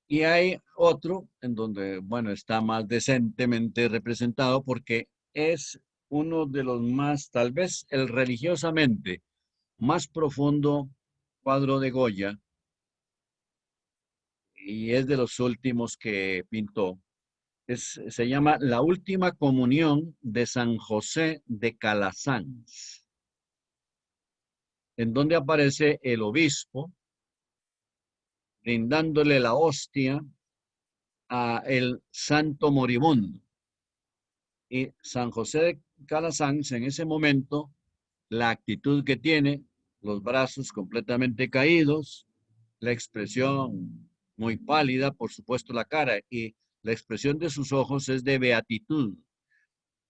Y hay otro en donde, bueno, está más decentemente representado porque es uno de los más, tal vez el religiosamente más profundo cuadro de Goya y es de los últimos que pintó. Se llama La Última Comunión de San José de Calasanz, en donde aparece el obispo brindándole la hostia a el santo moribundo. Y San José de Calasanz en ese momento, la actitud que tiene, los brazos completamente caídos, la expresión muy pálida, por supuesto la cara, y la expresión de sus ojos es de beatitud,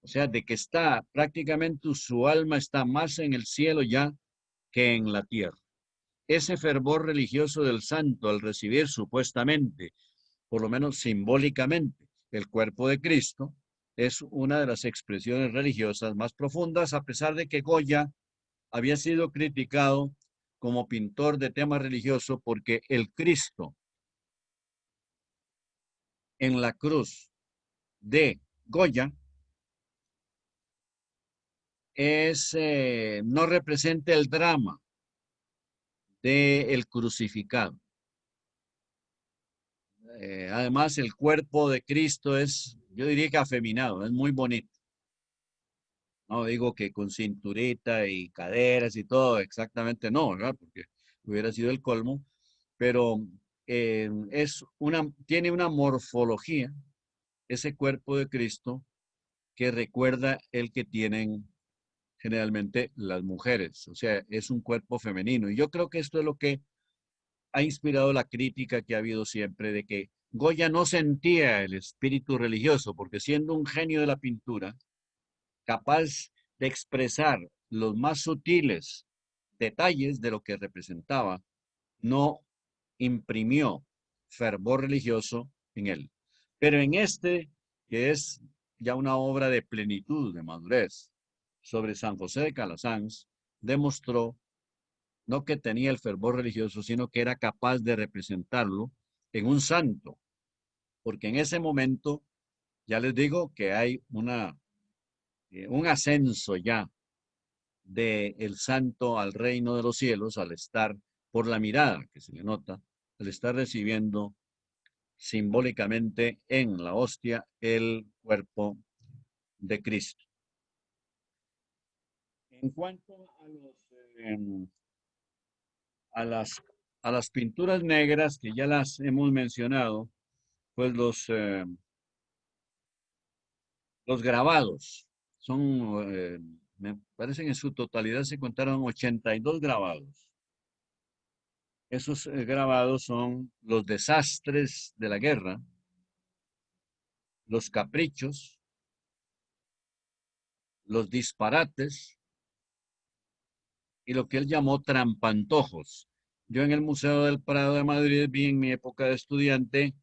o sea, de que está prácticamente su alma está más en el cielo ya que en la tierra. Ese fervor religioso del santo al recibir supuestamente, por lo menos simbólicamente, el cuerpo de Cristo, es una de las expresiones religiosas más profundas, a pesar de que Goya había sido criticado como pintor de tema religioso porque el Cristo en la cruz de Goya no representa el drama del crucificado. Además, el cuerpo de Cristo es, yo diría que afeminado, es muy bonito. No digo que con cinturita y caderas y todo, exactamente no, ¿verdad? Porque hubiera sido el colmo, pero tiene una morfología, ese cuerpo de Cristo, que recuerda el que tienen generalmente las mujeres, o sea, es un cuerpo femenino. Y yo creo que esto es lo que ha inspirado la crítica que ha habido siempre de que Goya no sentía el espíritu religioso, porque siendo un genio de la pintura, capaz de expresar los más sutiles detalles de lo que representaba, no imprimió fervor religioso en él. Pero en este, que es ya una obra de plenitud, de madurez, sobre San José de Calasanz, demostró no que tenía el fervor religioso, sino que era capaz de representarlo en un santo, porque en ese momento, ya les digo que hay un ascenso ya del santo al reino de los cielos al estar, por la mirada que se le nota, al estar recibiendo simbólicamente en la hostia el cuerpo de Cristo. En cuanto a las, a las pinturas negras, que ya las hemos mencionado, pues los grabados son, me parece que en su totalidad se contaron 82 grabados. Esos grabados son los desastres de la guerra, los caprichos, los disparates y lo que él llamó trampantojos. Yo en el Museo del Prado de Madrid vi en mi época de estudiante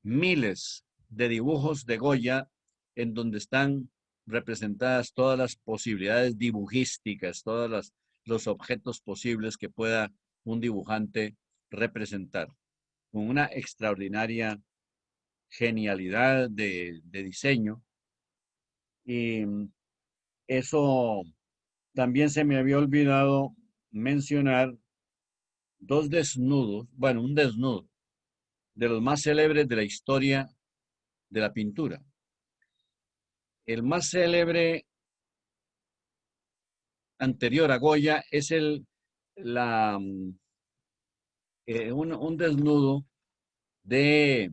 miles de dibujos de Goya en donde están representadas todas las posibilidades dibujísticas, los objetos posibles que pueda un dibujante representar, con una extraordinaria genialidad de diseño. Y eso también se me había olvidado mencionar dos desnudos, bueno, un desnudo de los más célebres de la historia de la pintura. El más célebre anterior a Goya es un desnudo de,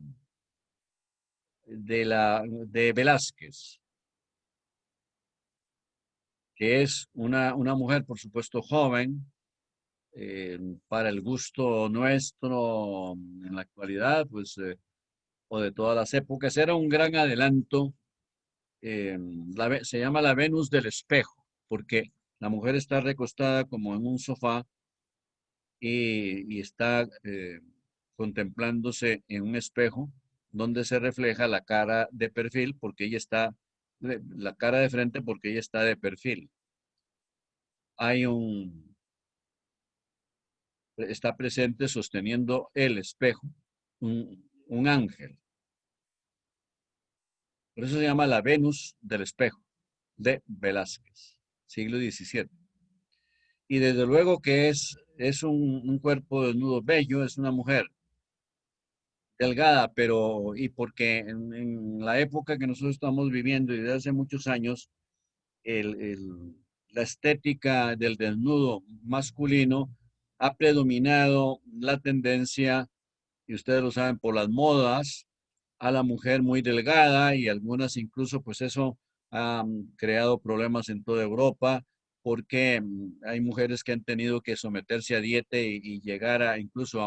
de Velázquez. que es una mujer, por supuesto, joven, para el gusto nuestro en la actualidad, pues, o de todas las épocas, era un gran adelanto. Se llama la Venus del espejo, porque la mujer está recostada como en un sofá y está contemplándose en un espejo donde se refleja la cara de perfil, porque ella está, la cara de frente porque ella está de perfil. Hay está presente sosteniendo el espejo, un ángel. Por eso se llama la Venus del espejo, de Velázquez, siglo XVII. Y desde luego que es un cuerpo desnudo bello, es una mujer delgada, pero y porque en la época que nosotros estamos viviendo y desde hace muchos años, la estética del desnudo masculino ha predominado la tendencia, y ustedes lo saben, por las modas, a la mujer muy delgada y algunas incluso, pues eso ha creado problemas en toda Europa porque hay mujeres que han tenido que someterse a dieta y llegar a incluso a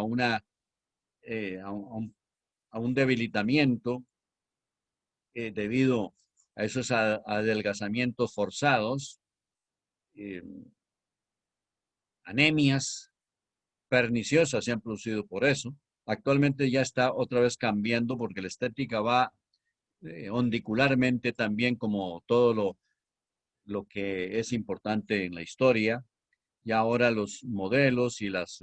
a un debilitamiento debido a esos adelgazamientos forzados, eh, anemias perniciosas se han producido por eso. Actualmente ya está otra vez cambiando porque la estética va ondicularmente también como todo lo que es importante en la historia. Y ahora los modelos y los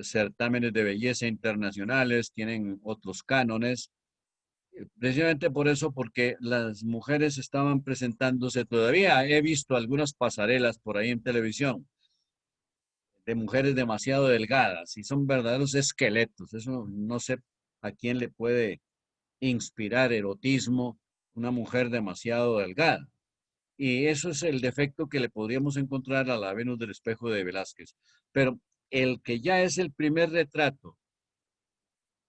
certámenes de belleza internacionales tienen otros cánones. Precisamente por eso, porque las mujeres estaban presentándose todavía. He visto algunas pasarelas por ahí en televisión de mujeres demasiado delgadas y son verdaderos esqueletos. Eso no sé a quién le puede inspirar erotismo una mujer demasiado delgada. Y eso es el defecto que le podríamos encontrar a la Venus del espejo de Velázquez. Pero el que ya es el primer retrato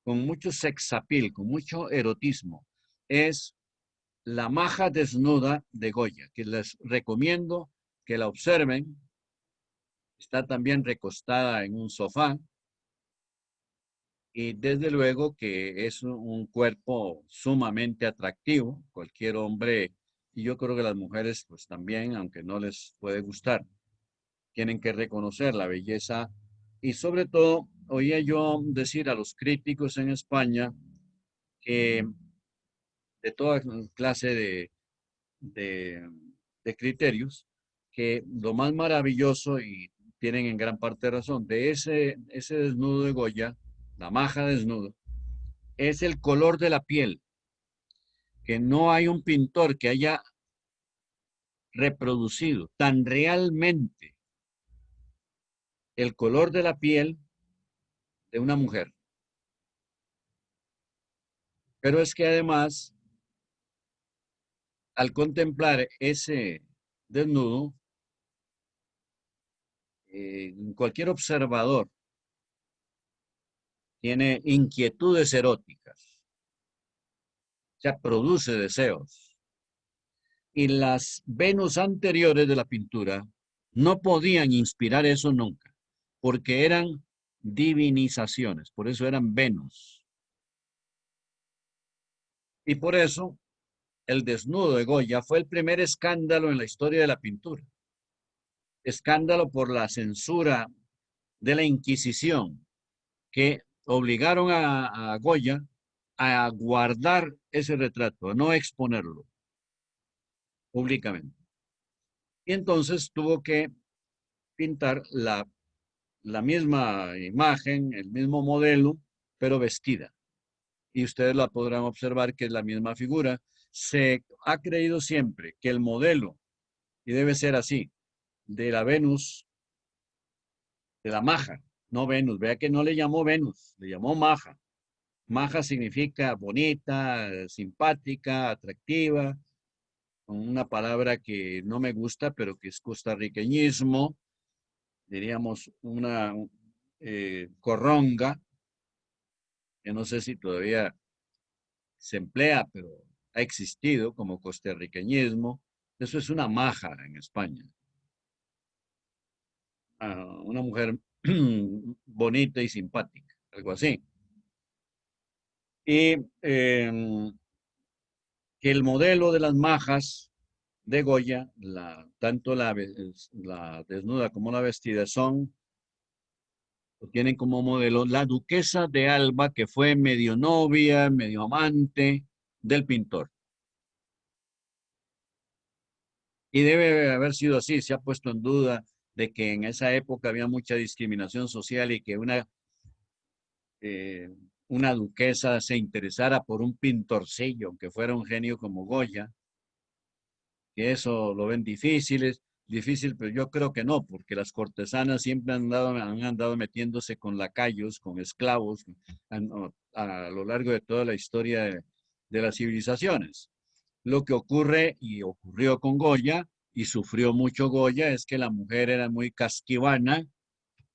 con mucho sexapil, con mucho erotismo, es La maja desnuda de Goya, que les recomiendo que la observen. Está también recostada en un sofá y desde luego que es un cuerpo sumamente atractivo. Cualquier hombre, y yo creo que las mujeres pues también, aunque no les puede gustar, tienen que reconocer la belleza y sobre todo oía yo decir a los críticos en España que de toda clase de, de criterios, que lo más maravilloso, y tienen en gran parte razón, de ese desnudo de Goya, la maja desnudo, es el color de la piel, que no hay un pintor que haya reproducido tan realmente el color de la piel de una mujer. Pero es que además, al contemplar ese desnudo, cualquier observador tiene inquietudes eróticas, o sea, produce deseos. Y las Venus anteriores de la pintura no podían inspirar eso nunca, porque eran divinizaciones, por eso eran Venus. Y por eso el desnudo de Goya fue el primer escándalo en la historia de la pintura. Escándalo por la censura de la Inquisición, que obligaron a Goya a guardar ese retrato, a no exponerlo públicamente. Y entonces tuvo que pintar la misma imagen, el mismo modelo, pero vestida. Y ustedes la podrán observar que es la misma figura. Se ha creído siempre que el modelo, y debe ser así, de la Venus, de la maja, no Venus, vea que no le llamó Venus, le llamó maja. Maja significa bonita, simpática, atractiva, con una palabra que no me gusta, pero que es costarriqueñismo, diríamos una corronga, que no sé si todavía se emplea, pero ha existido como costarriqueñismo, Eso es una maja en España. Una mujer bonita y simpática, algo así. Y que el modelo de las majas de Goya, tanto la desnuda como la vestida, tienen como modelo la duquesa de Alba, que fue medio novia, medio amante del pintor. Y debe haber sido así, se ha puesto en duda de que en esa época había mucha discriminación social y que una duquesa se interesara por un pintorcillo, aunque fuera un genio como Goya, que eso lo ven difícil, pero yo creo que no, porque las cortesanas siempre han andado metiéndose con lacayos, con esclavos, a lo largo de toda la historia de las civilizaciones. Lo que ocurre y ocurrió con Goya, y sufrió mucho Goya, es que la mujer era muy casquivana,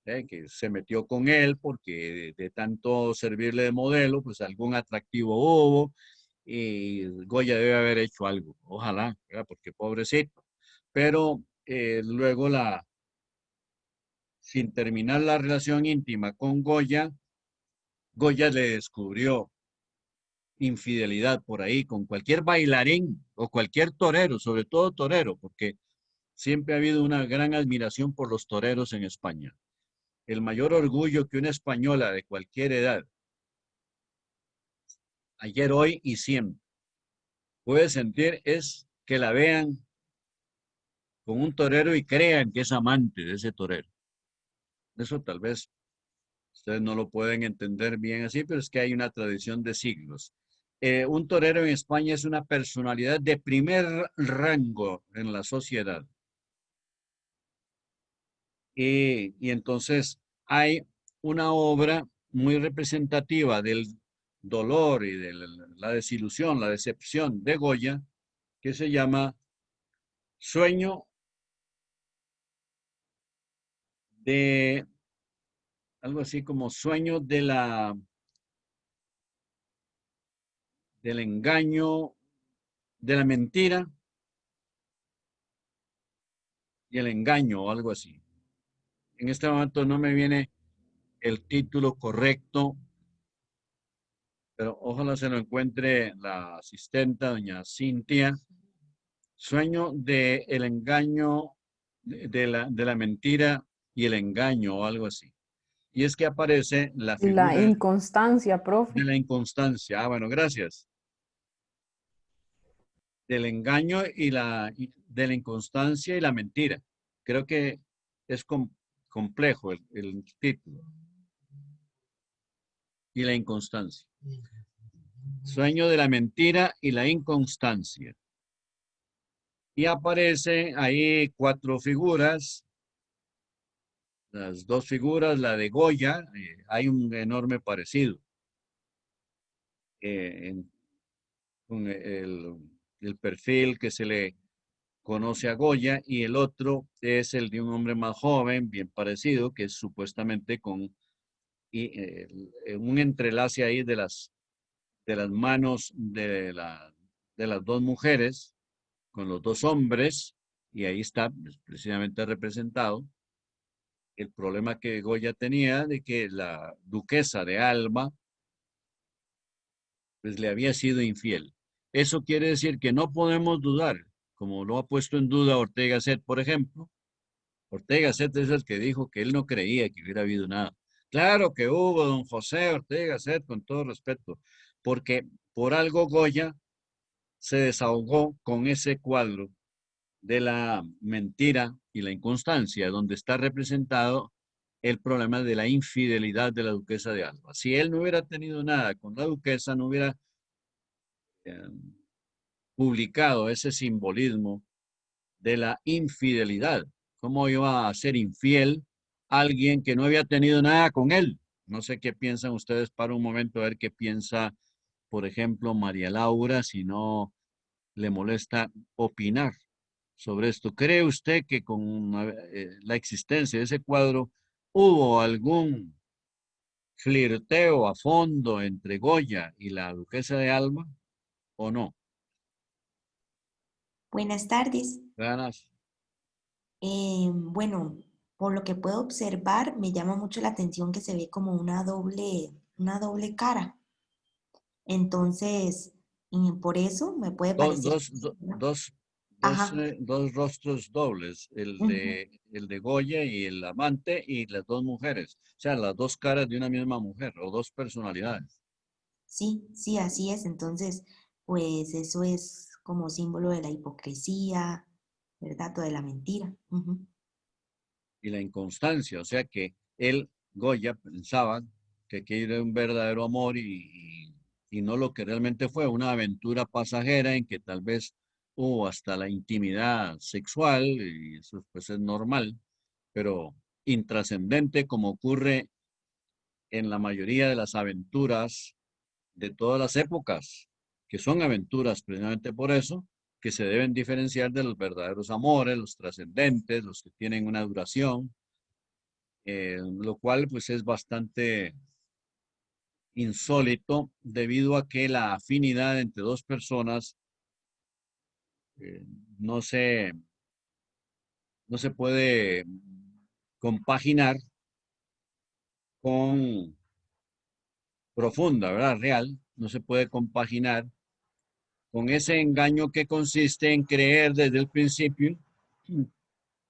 que se metió con él porque de tanto servirle de modelo, pues algún atractivo hubo, y Goya debe haber hecho algo, ojalá, ¿verdad? Porque pobrecito. Pero luego, sin terminar la relación íntima con Goya, Goya le descubrió infidelidad por ahí con cualquier bailarín o cualquier torero, sobre todo torero, porque siempre ha habido una gran admiración por los toreros en España. El mayor orgullo que una española de cualquier edad, ayer, hoy y siempre, puede sentir es que la vean con un torero y crean que es amante de ese torero. Eso tal vez ustedes no lo pueden entender bien así, pero es que hay una tradición de siglos. Un torero en España es una personalidad de primer rango en la sociedad. Y entonces hay una obra muy representativa del dolor y de la desilusión, la decepción de Goya, que se llama Sueño de, algo así como Sueño del engaño, de la mentira y el engaño o algo así. En este momento no me viene el título correcto, pero ojalá se lo encuentre la asistenta, doña Cintia. Sueño de el engaño, de la mentira y el engaño o algo así. Y es que aparece la Y la figura inconstancia, de profe. la inconstancia. Bueno, gracias. Del engaño de la inconstancia y la mentira. Creo que es complejo el título. Y la inconstancia. Sueño de la mentira y la inconstancia. Y aparece ahí 4 figuras. Las 2 figuras, la de Goya, hay un enorme parecido. Con el perfil que se le conoce a Goya, y el otro es el de un hombre más joven, bien parecido, que es supuestamente con un entrelace ahí de las manos de las 2 mujeres con los 2 hombres, y ahí está precisamente representado el problema que Goya tenía de que la duquesa de Alba pues le había sido infiel. Eso quiere decir que no podemos dudar, como lo ha puesto en duda Ortega Gasset, por ejemplo. Ortega Gasset es el que dijo que él no creía que hubiera habido nada. Claro que hubo, don José Ortega Gasset, con todo respeto, porque por algo Goya se desahogó con ese cuadro de la mentira y la inconstancia, donde está representado el problema de la infidelidad de la duquesa de Alba. Si él no hubiera tenido nada con la duquesa, no hubiera eh, publicado ese simbolismo de la infidelidad. ¿Cómo iba a ser infiel alguien que no había tenido nada con él? No sé qué piensan ustedes, para un momento a ver qué piensa, por ejemplo, María Laura, si no le molesta opinar sobre esto. ¿Cree usted que con la existencia de ese cuadro hubo algún flirteo a fondo entre Goya y la duquesa de Alba o no? Buenas tardes. Ganas. Bueno, por lo que puedo observar, me llama mucho la atención que se ve como una doble cara. Entonces, por eso me puede parecer. ¿No? Ajá. Dos rostros dobles, Ujú. el de Goya y el amante y las dos mujeres. O sea, las dos caras de una misma mujer o dos personalidades. Sí, sí, así es. Entonces, pues eso es como símbolo de la hipocresía, ¿verdad? O de la mentira. Ujú. Y la inconstancia. O sea que él, Goya, pensaba que aquello era un verdadero amor y no lo que realmente fue, una aventura pasajera en que tal vez hubo hasta la intimidad sexual, y eso pues es normal, pero intrascendente como ocurre en la mayoría de las aventuras de todas las épocas, que son aventuras precisamente por eso, que se deben diferenciar de los verdaderos amores, los trascendentes, los que tienen una duración, lo cual pues es bastante insólito debido a que la afinidad entre dos personas eh, no se, no se puede compaginar con profunda, ¿verdad? Real, no se puede compaginar con ese engaño que consiste en creer desde el principio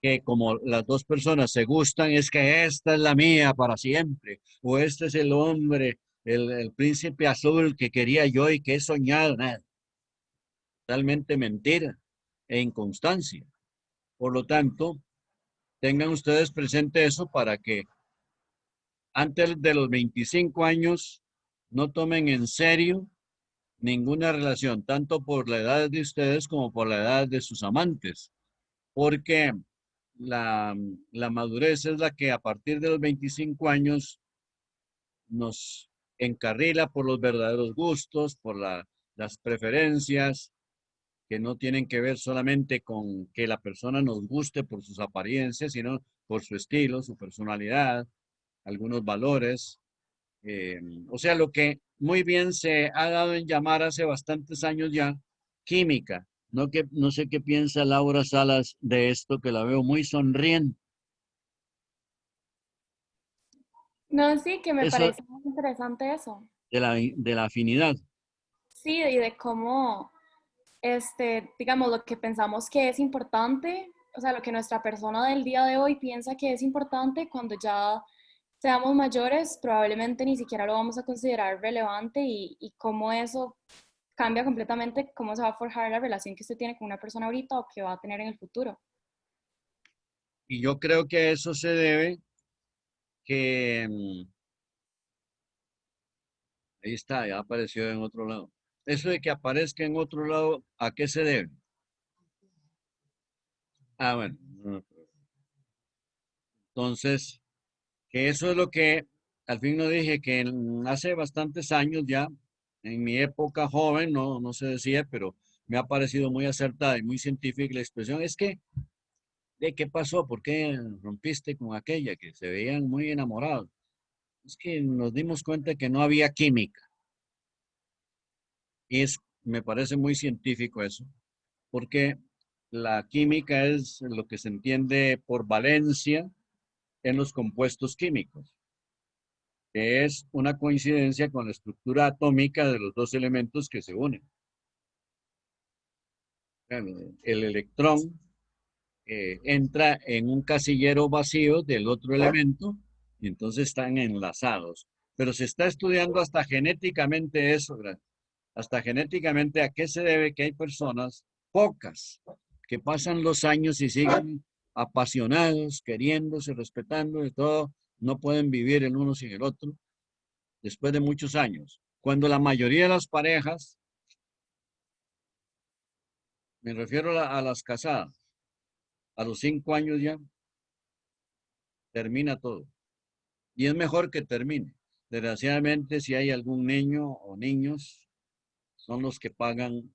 que como las dos personas se gustan, es que esta es la mía para siempre, o este es el hombre, el príncipe azul que quería yo y que he soñado, nada, totalmente mentira e inconstancia. Por lo tanto, tengan ustedes presente eso para que antes de los 25 años no tomen en serio ninguna relación, tanto por la edad de ustedes como por la edad de sus amantes, porque la, la madurez es la que a partir de los 25 años nos encarrila por los verdaderos gustos, por las preferencias, que no tienen que ver solamente con que la persona nos guste por sus apariencias, sino por su estilo, su personalidad, algunos valores. O sea, lo que muy bien se ha dado en llamar hace bastantes años ya, química. No sé qué piensa Laura Salas de esto, que la veo muy sonriente. No, sí, que me Eso parece muy interesante eso. de la afinidad. Sí, y de cómo, digamos, lo que pensamos que es importante, o sea, lo que nuestra persona del día de hoy piensa que es importante, cuando ya seamos mayores, probablemente ni siquiera lo vamos a considerar relevante y cómo eso cambia completamente cómo se va a forjar la relación que usted tiene con una persona ahorita o que va a tener en el futuro. Y yo creo que a eso se debe que, ahí está, ya apareció en otro lado. Eso de que aparezca en otro lado, ¿a qué se debe? Ah, bueno. Entonces, que eso es lo que al fin no dije, que hace bastantes años ya, en mi época joven, no se decía, pero me ha parecido muy acertada y muy científica la expresión, es que, ¿de qué pasó? ¿Por qué rompiste con aquella que se veían muy enamorados? Es que nos dimos cuenta que no había química. Y me parece muy científico eso, porque la química es lo que se entiende por valencia en los compuestos químicos, que es una coincidencia con la estructura atómica de los dos elementos que se unen. El electrón entra en un casillero vacío del otro elemento y entonces están enlazados. Pero se está estudiando hasta genéticamente eso, hasta genéticamente a qué se debe que hay personas, pocas, que pasan los años y siguen apasionados, queriéndose, respetando y todo, no pueden vivir el uno sin el otro después de muchos años. Cuando la mayoría de las parejas, me refiero a las casadas, a los 5 años ya termina todo. Y es mejor que termine. Desgraciadamente, si hay algún niño o niños, son los que pagan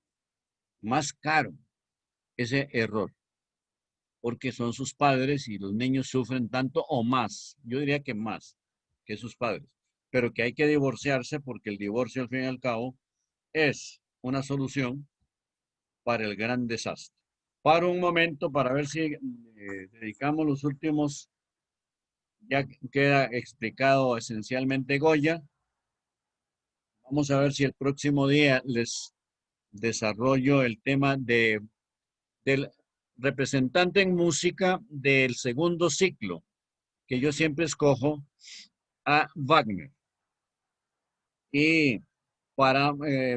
más caro ese error, porque son sus padres y los niños sufren tanto o más, yo diría que más que sus padres, pero que hay que divorciarse porque el divorcio al fin y al cabo es una solución para el gran desastre. paro un momento para ver si dedicamos los últimos, ya queda explicado esencialmente Goya. Vamos a ver si el próximo día les desarrollo el tema del representante en música del segundo ciclo, que yo siempre escojo a Wagner. Y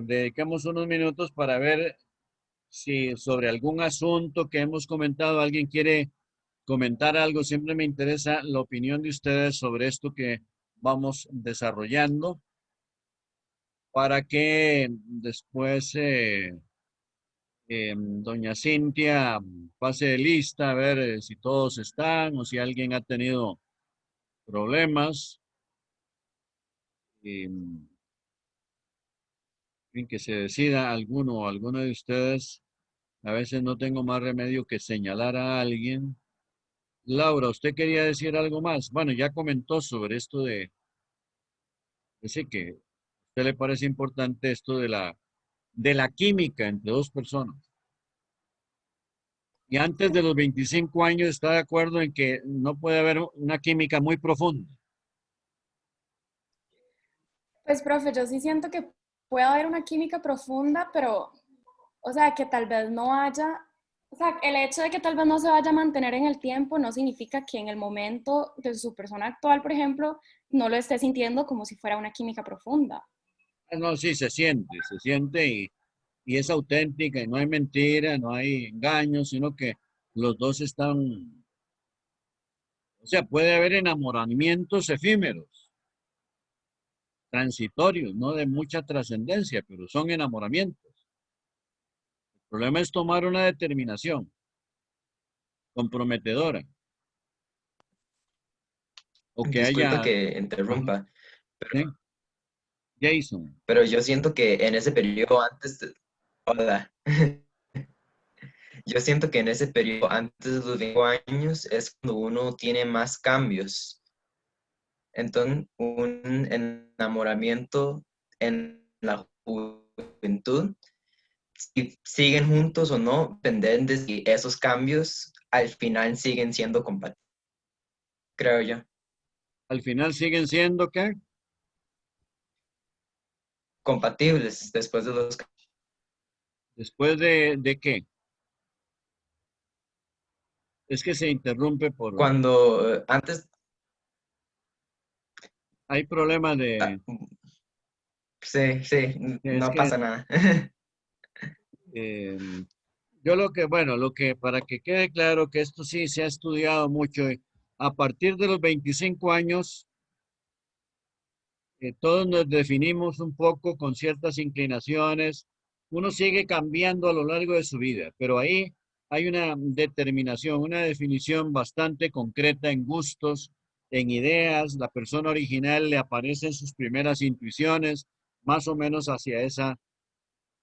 dedicamos unos minutos para ver si sobre algún asunto que hemos comentado, alguien quiere comentar algo. Siempre me interesa la opinión de ustedes sobre esto que vamos desarrollando para que después doña Cintia pase de lista a ver si todos están o si alguien ha tenido problemas. En que se decida alguno o alguno de ustedes. A veces no tengo más remedio que señalar a alguien. Laura, ¿usted quería decir algo más? Bueno, ya comentó sobre esto decir que a usted le parece importante esto de la química entre dos personas. Y antes de los 25 años está de acuerdo en que no puede haber una química muy profunda. Pues, profe, yo sí siento que puede haber una química profunda, pero, o sea, que tal vez no haya, o sea, el hecho de que tal vez no se vaya a mantener en el tiempo no significa que en el momento de su persona actual, por ejemplo, no lo esté sintiendo como si fuera una química profunda. No, sí, se siente y es auténtica y no hay mentira, no hay engaño, sino que los dos están, o sea, puede haber enamoramientos efímeros, transitorios, no de mucha trascendencia, pero son enamoramientos. El problema es tomar una determinación comprometedora o que Disculpe haya, que ajá, interrumpa, ¿sí? Jason, pero yo siento que en ese periodo antes hola. Yo siento que en ese periodo antes de los 25 años es cuando uno tiene más cambios. Entonces, un enamoramiento en la juventud, si siguen juntos o no, dependen de si esos cambios al final siguen siendo compatibles, creo yo. al final siguen siendo, ¿qué? Compatibles después de los Después de qué? Es que se interrumpe cuando antes hay problemas ah, de, sí, sí, es no que pasa nada. eh, yo bueno, lo que para que quede claro que esto sí se ha estudiado mucho, a partir de los 25 años, todos nos definimos un poco con ciertas inclinaciones. Uno sigue cambiando a lo largo de su vida, pero ahí hay una determinación, una definición bastante concreta en gustos, en ideas. La persona original le aparecen sus primeras intuiciones, más o menos hacia esa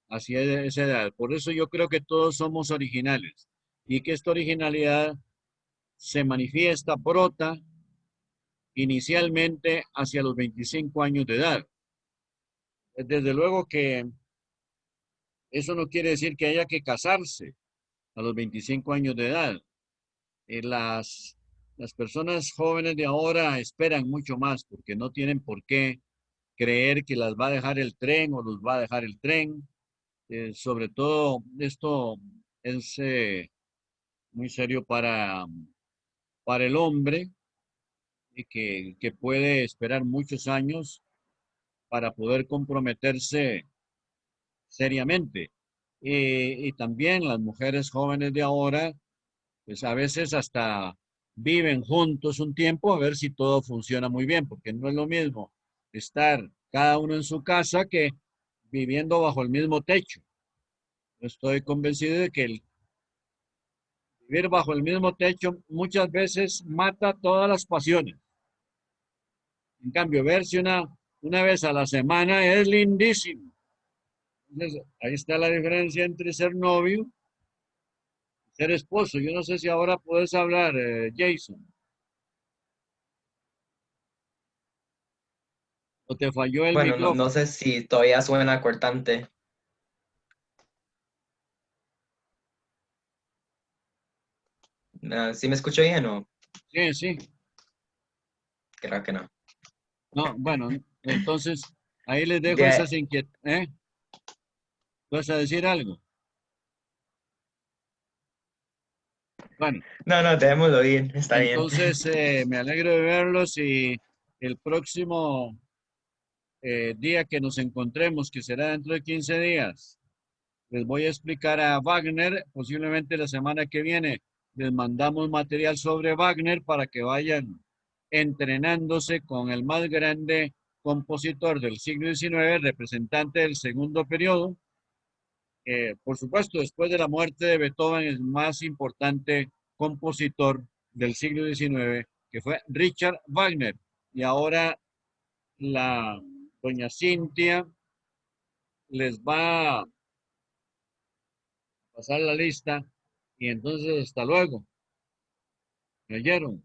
edad. Por eso yo creo que todos somos originales y que esta originalidad se manifiesta, brota inicialmente hacia los 25 años de edad. Desde luego que eso no quiere decir que haya que casarse a los 25 años de edad. Eh, las, las personas jóvenes de ahora esperan mucho más porque no tienen por qué creer que las va a dejar el tren o los va a dejar el tren. Sobre todo, esto es muy serio para el hombre que puede esperar muchos años para poder comprometerse seriamente. Y también las mujeres jóvenes de ahora, pues a veces hasta viven juntos un tiempo a ver si todo funciona muy bien, porque no es lo mismo estar cada uno en su casa que viviendo bajo el mismo techo. Estoy convencido de que el vivir bajo el mismo techo muchas veces mata todas las pasiones. En cambio, verse una vez a la semana es lindísimo. Entonces, ahí está la diferencia entre ser novio y ser esposo. Yo no sé si ahora puedes hablar, Jason, o te falló el Bueno, no micrófono. sé si todavía suena cortante. ¿Sí me escucho bien o Sí, sí. creo que no? No, bueno, entonces ahí les dejo De- esas inquietudes. ¿Eh? ¿Vas a decir algo? Bueno, No, no, dejémoslo bien, está bien. entonces me alegro de verlos y el próximo día que nos encontremos, que será dentro de 15 días, les voy a explicar a Wagner, posiblemente la semana que viene, les mandamos material sobre Wagner para que vayan entrenándose con el más grande compositor del siglo XIX, representante del segundo periodo. Por supuesto, después de la muerte de Beethoven, el más importante compositor del siglo XIX, que fue Richard Wagner. Y ahora la doña Cintia les va a pasar la lista y entonces hasta luego. ¿Me oyeron?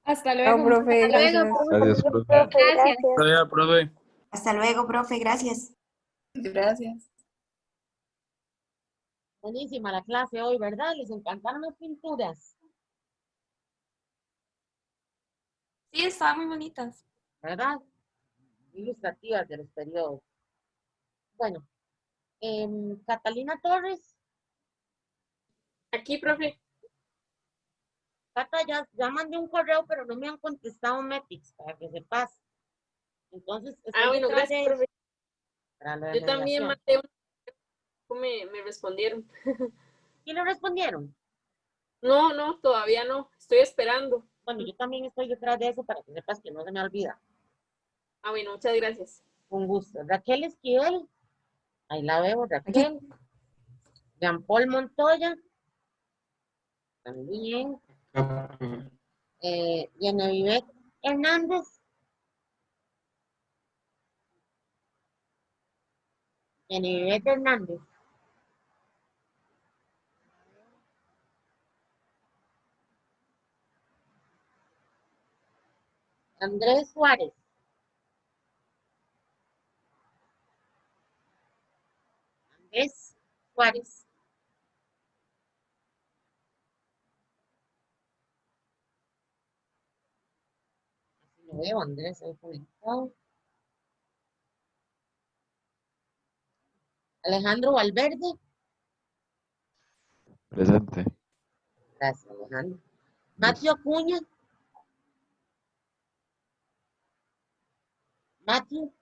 Hasta Chao, luego. profe, Hasta luego, gracias. Adiós, profe. profe. Gracias. Adiós, profe. Hasta luego, profe, gracias. Gracias. Buenísima la clase hoy, ¿verdad? Les encantaron las pinturas, Sí, estaban muy bonitas. ¿verdad? Ilustrativas de los periodos. Bueno, Catalina Torres, Aquí, profe. Cata, ya mandé un correo, pero no me han contestado Metix para que se pase. Entonces, estoy Bueno, detrás gracias, de profe. para lo de Yo también mediación. mandé me respondieron. ¿Y le respondieron? No, no, todavía no. Estoy esperando. Bueno, yo también estoy detrás de eso para que sepas que no se me olvida. Bueno, muchas gracias. Un gusto. Raquel Esquivel, ahí la veo, Raquel. Jean Paul Montoya, también. Genevieve Hernández. Genevieve Hernández. Andrés Juárez. Andrés Juárez. Así lo veo, Andrés ahí conectado. Alejandro Valverde. Presente. Gracias, Alejandro. Mateo Acuña. Matthew.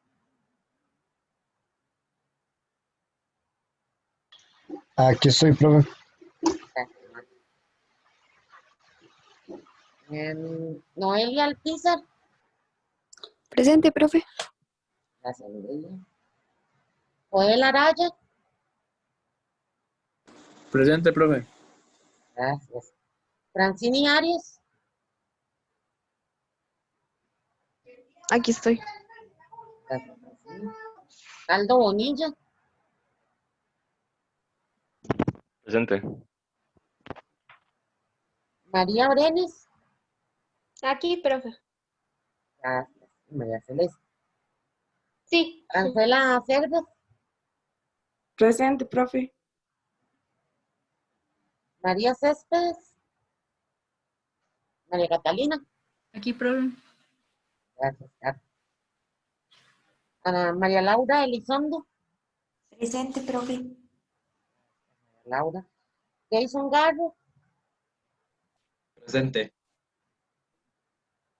Aquí estoy, profe. Gracias, Matthew. Noelia Alpizar. Presente, profe. Gracias, Noelia. Joel Araya. Presente, profe. Gracias. Francini Arias. Aquí estoy. Gracias, Francini. Aldo Bonilla. Presente. María Brenes. Aquí, profe. Gracias. María Celeste. Sí. Ángela Cerdas. Presente, profe. María Céspedes. María Catalina. Aquí, profe. Gracias, Carlos. Ana María Laura Elizondo. Presente, profe. Laura. Jason Garro. Presente.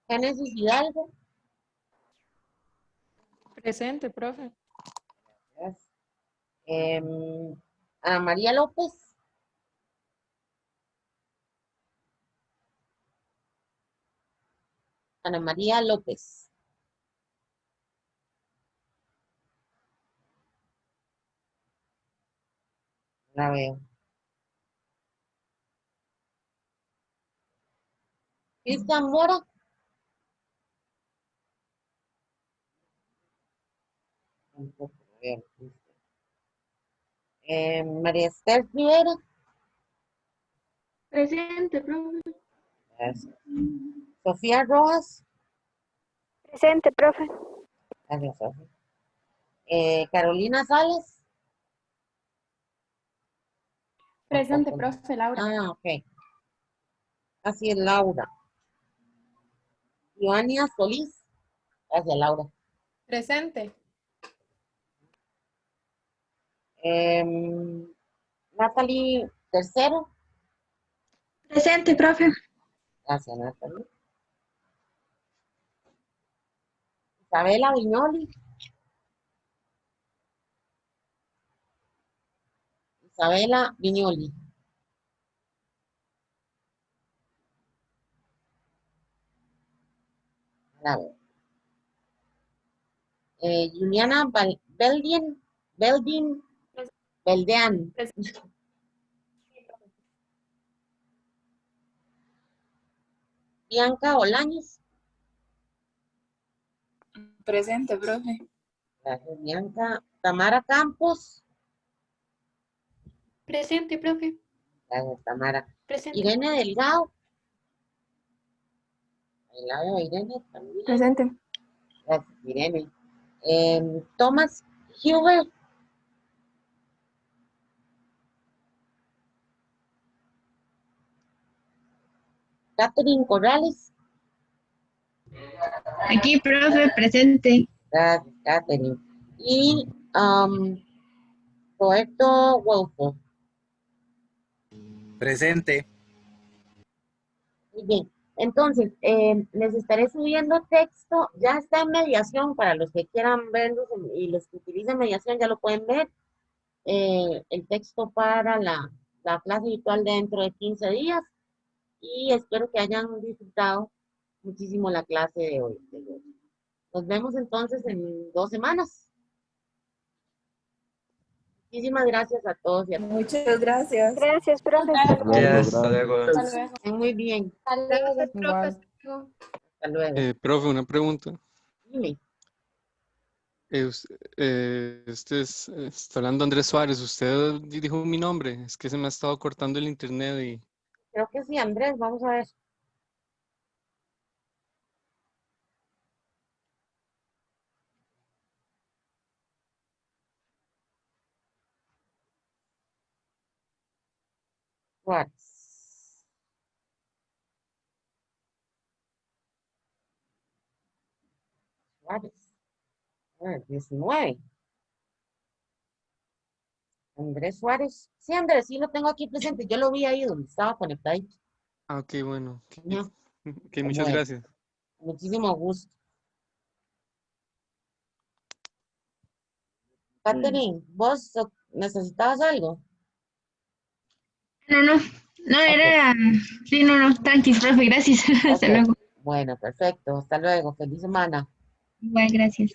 Génesis Hidalgo. Presente, profe. Gracias. Ana María López. Ana María López. La veo. Cristian Mora. Tampoco la veo. María Esther Rivera. Presente, profe. Gracias. Sofía Rojas. Presente, profe. Gracias, Sofía. Carolina Salas. Presente, Tampoco. profe Laura. Ah, ok. Así es, Laura. Ivania Solís. Gracias, Laura. Presente. Natalie Tercero. Presente, profe. Gracias, Natalie. Isabela Viñoli. Isabela Viñoli. A ver. Juliana Beldean. Bianca Olañez. Presente, profe. Gracias, Bianca. Tamara Campos. Presente, profe. Gracias, Tamara. Presente. Irene Delgado. Ahí la veo, Irene también. Presente. Gracias, Irene. Thomas Huber. Catherine Corrales. Aquí, profe, presente. Gracias, Catherine. Y Roberto Wolfo. Presente. Muy bien. Entonces, les estaré subiendo texto. Ya está en mediación para los que quieran verlos y los que utilicen mediación ya lo pueden ver. El texto para la clase virtual dentro de 15 días. Y espero que hayan disfrutado muchísimo la clase de hoy. Nos vemos entonces en 2 semanas. Muchísimas gracias a todos y a todas. Muchas gracias. Gracias, profe. Hasta luego. Hasta luego. Estén muy bien. Gracias, profe. Igual. Hasta luego. Profe, una pregunta. Dime. Está hablando Andrés Suárez. Usted dijo mi nombre. Es que se me ha estado cortando el internet y... Creo que sí, Andrés. Vamos a ver. Suárez. Suárez. 19. Andrés Suárez. Sí, Andrés, sí lo tengo aquí presente. Yo lo vi ahí donde estaba conectadito. Ah, ok, bueno. Ya. Ok, muchas Bueno, gracias. muchísimo gusto. Catherine, ¿vos necesitabas algo? No, Ok, era... Sí, no, tranqui, profe, gracias. Hasta ok. luego. Bueno, perfecto. Hasta luego. Feliz semana. Igual, gracias.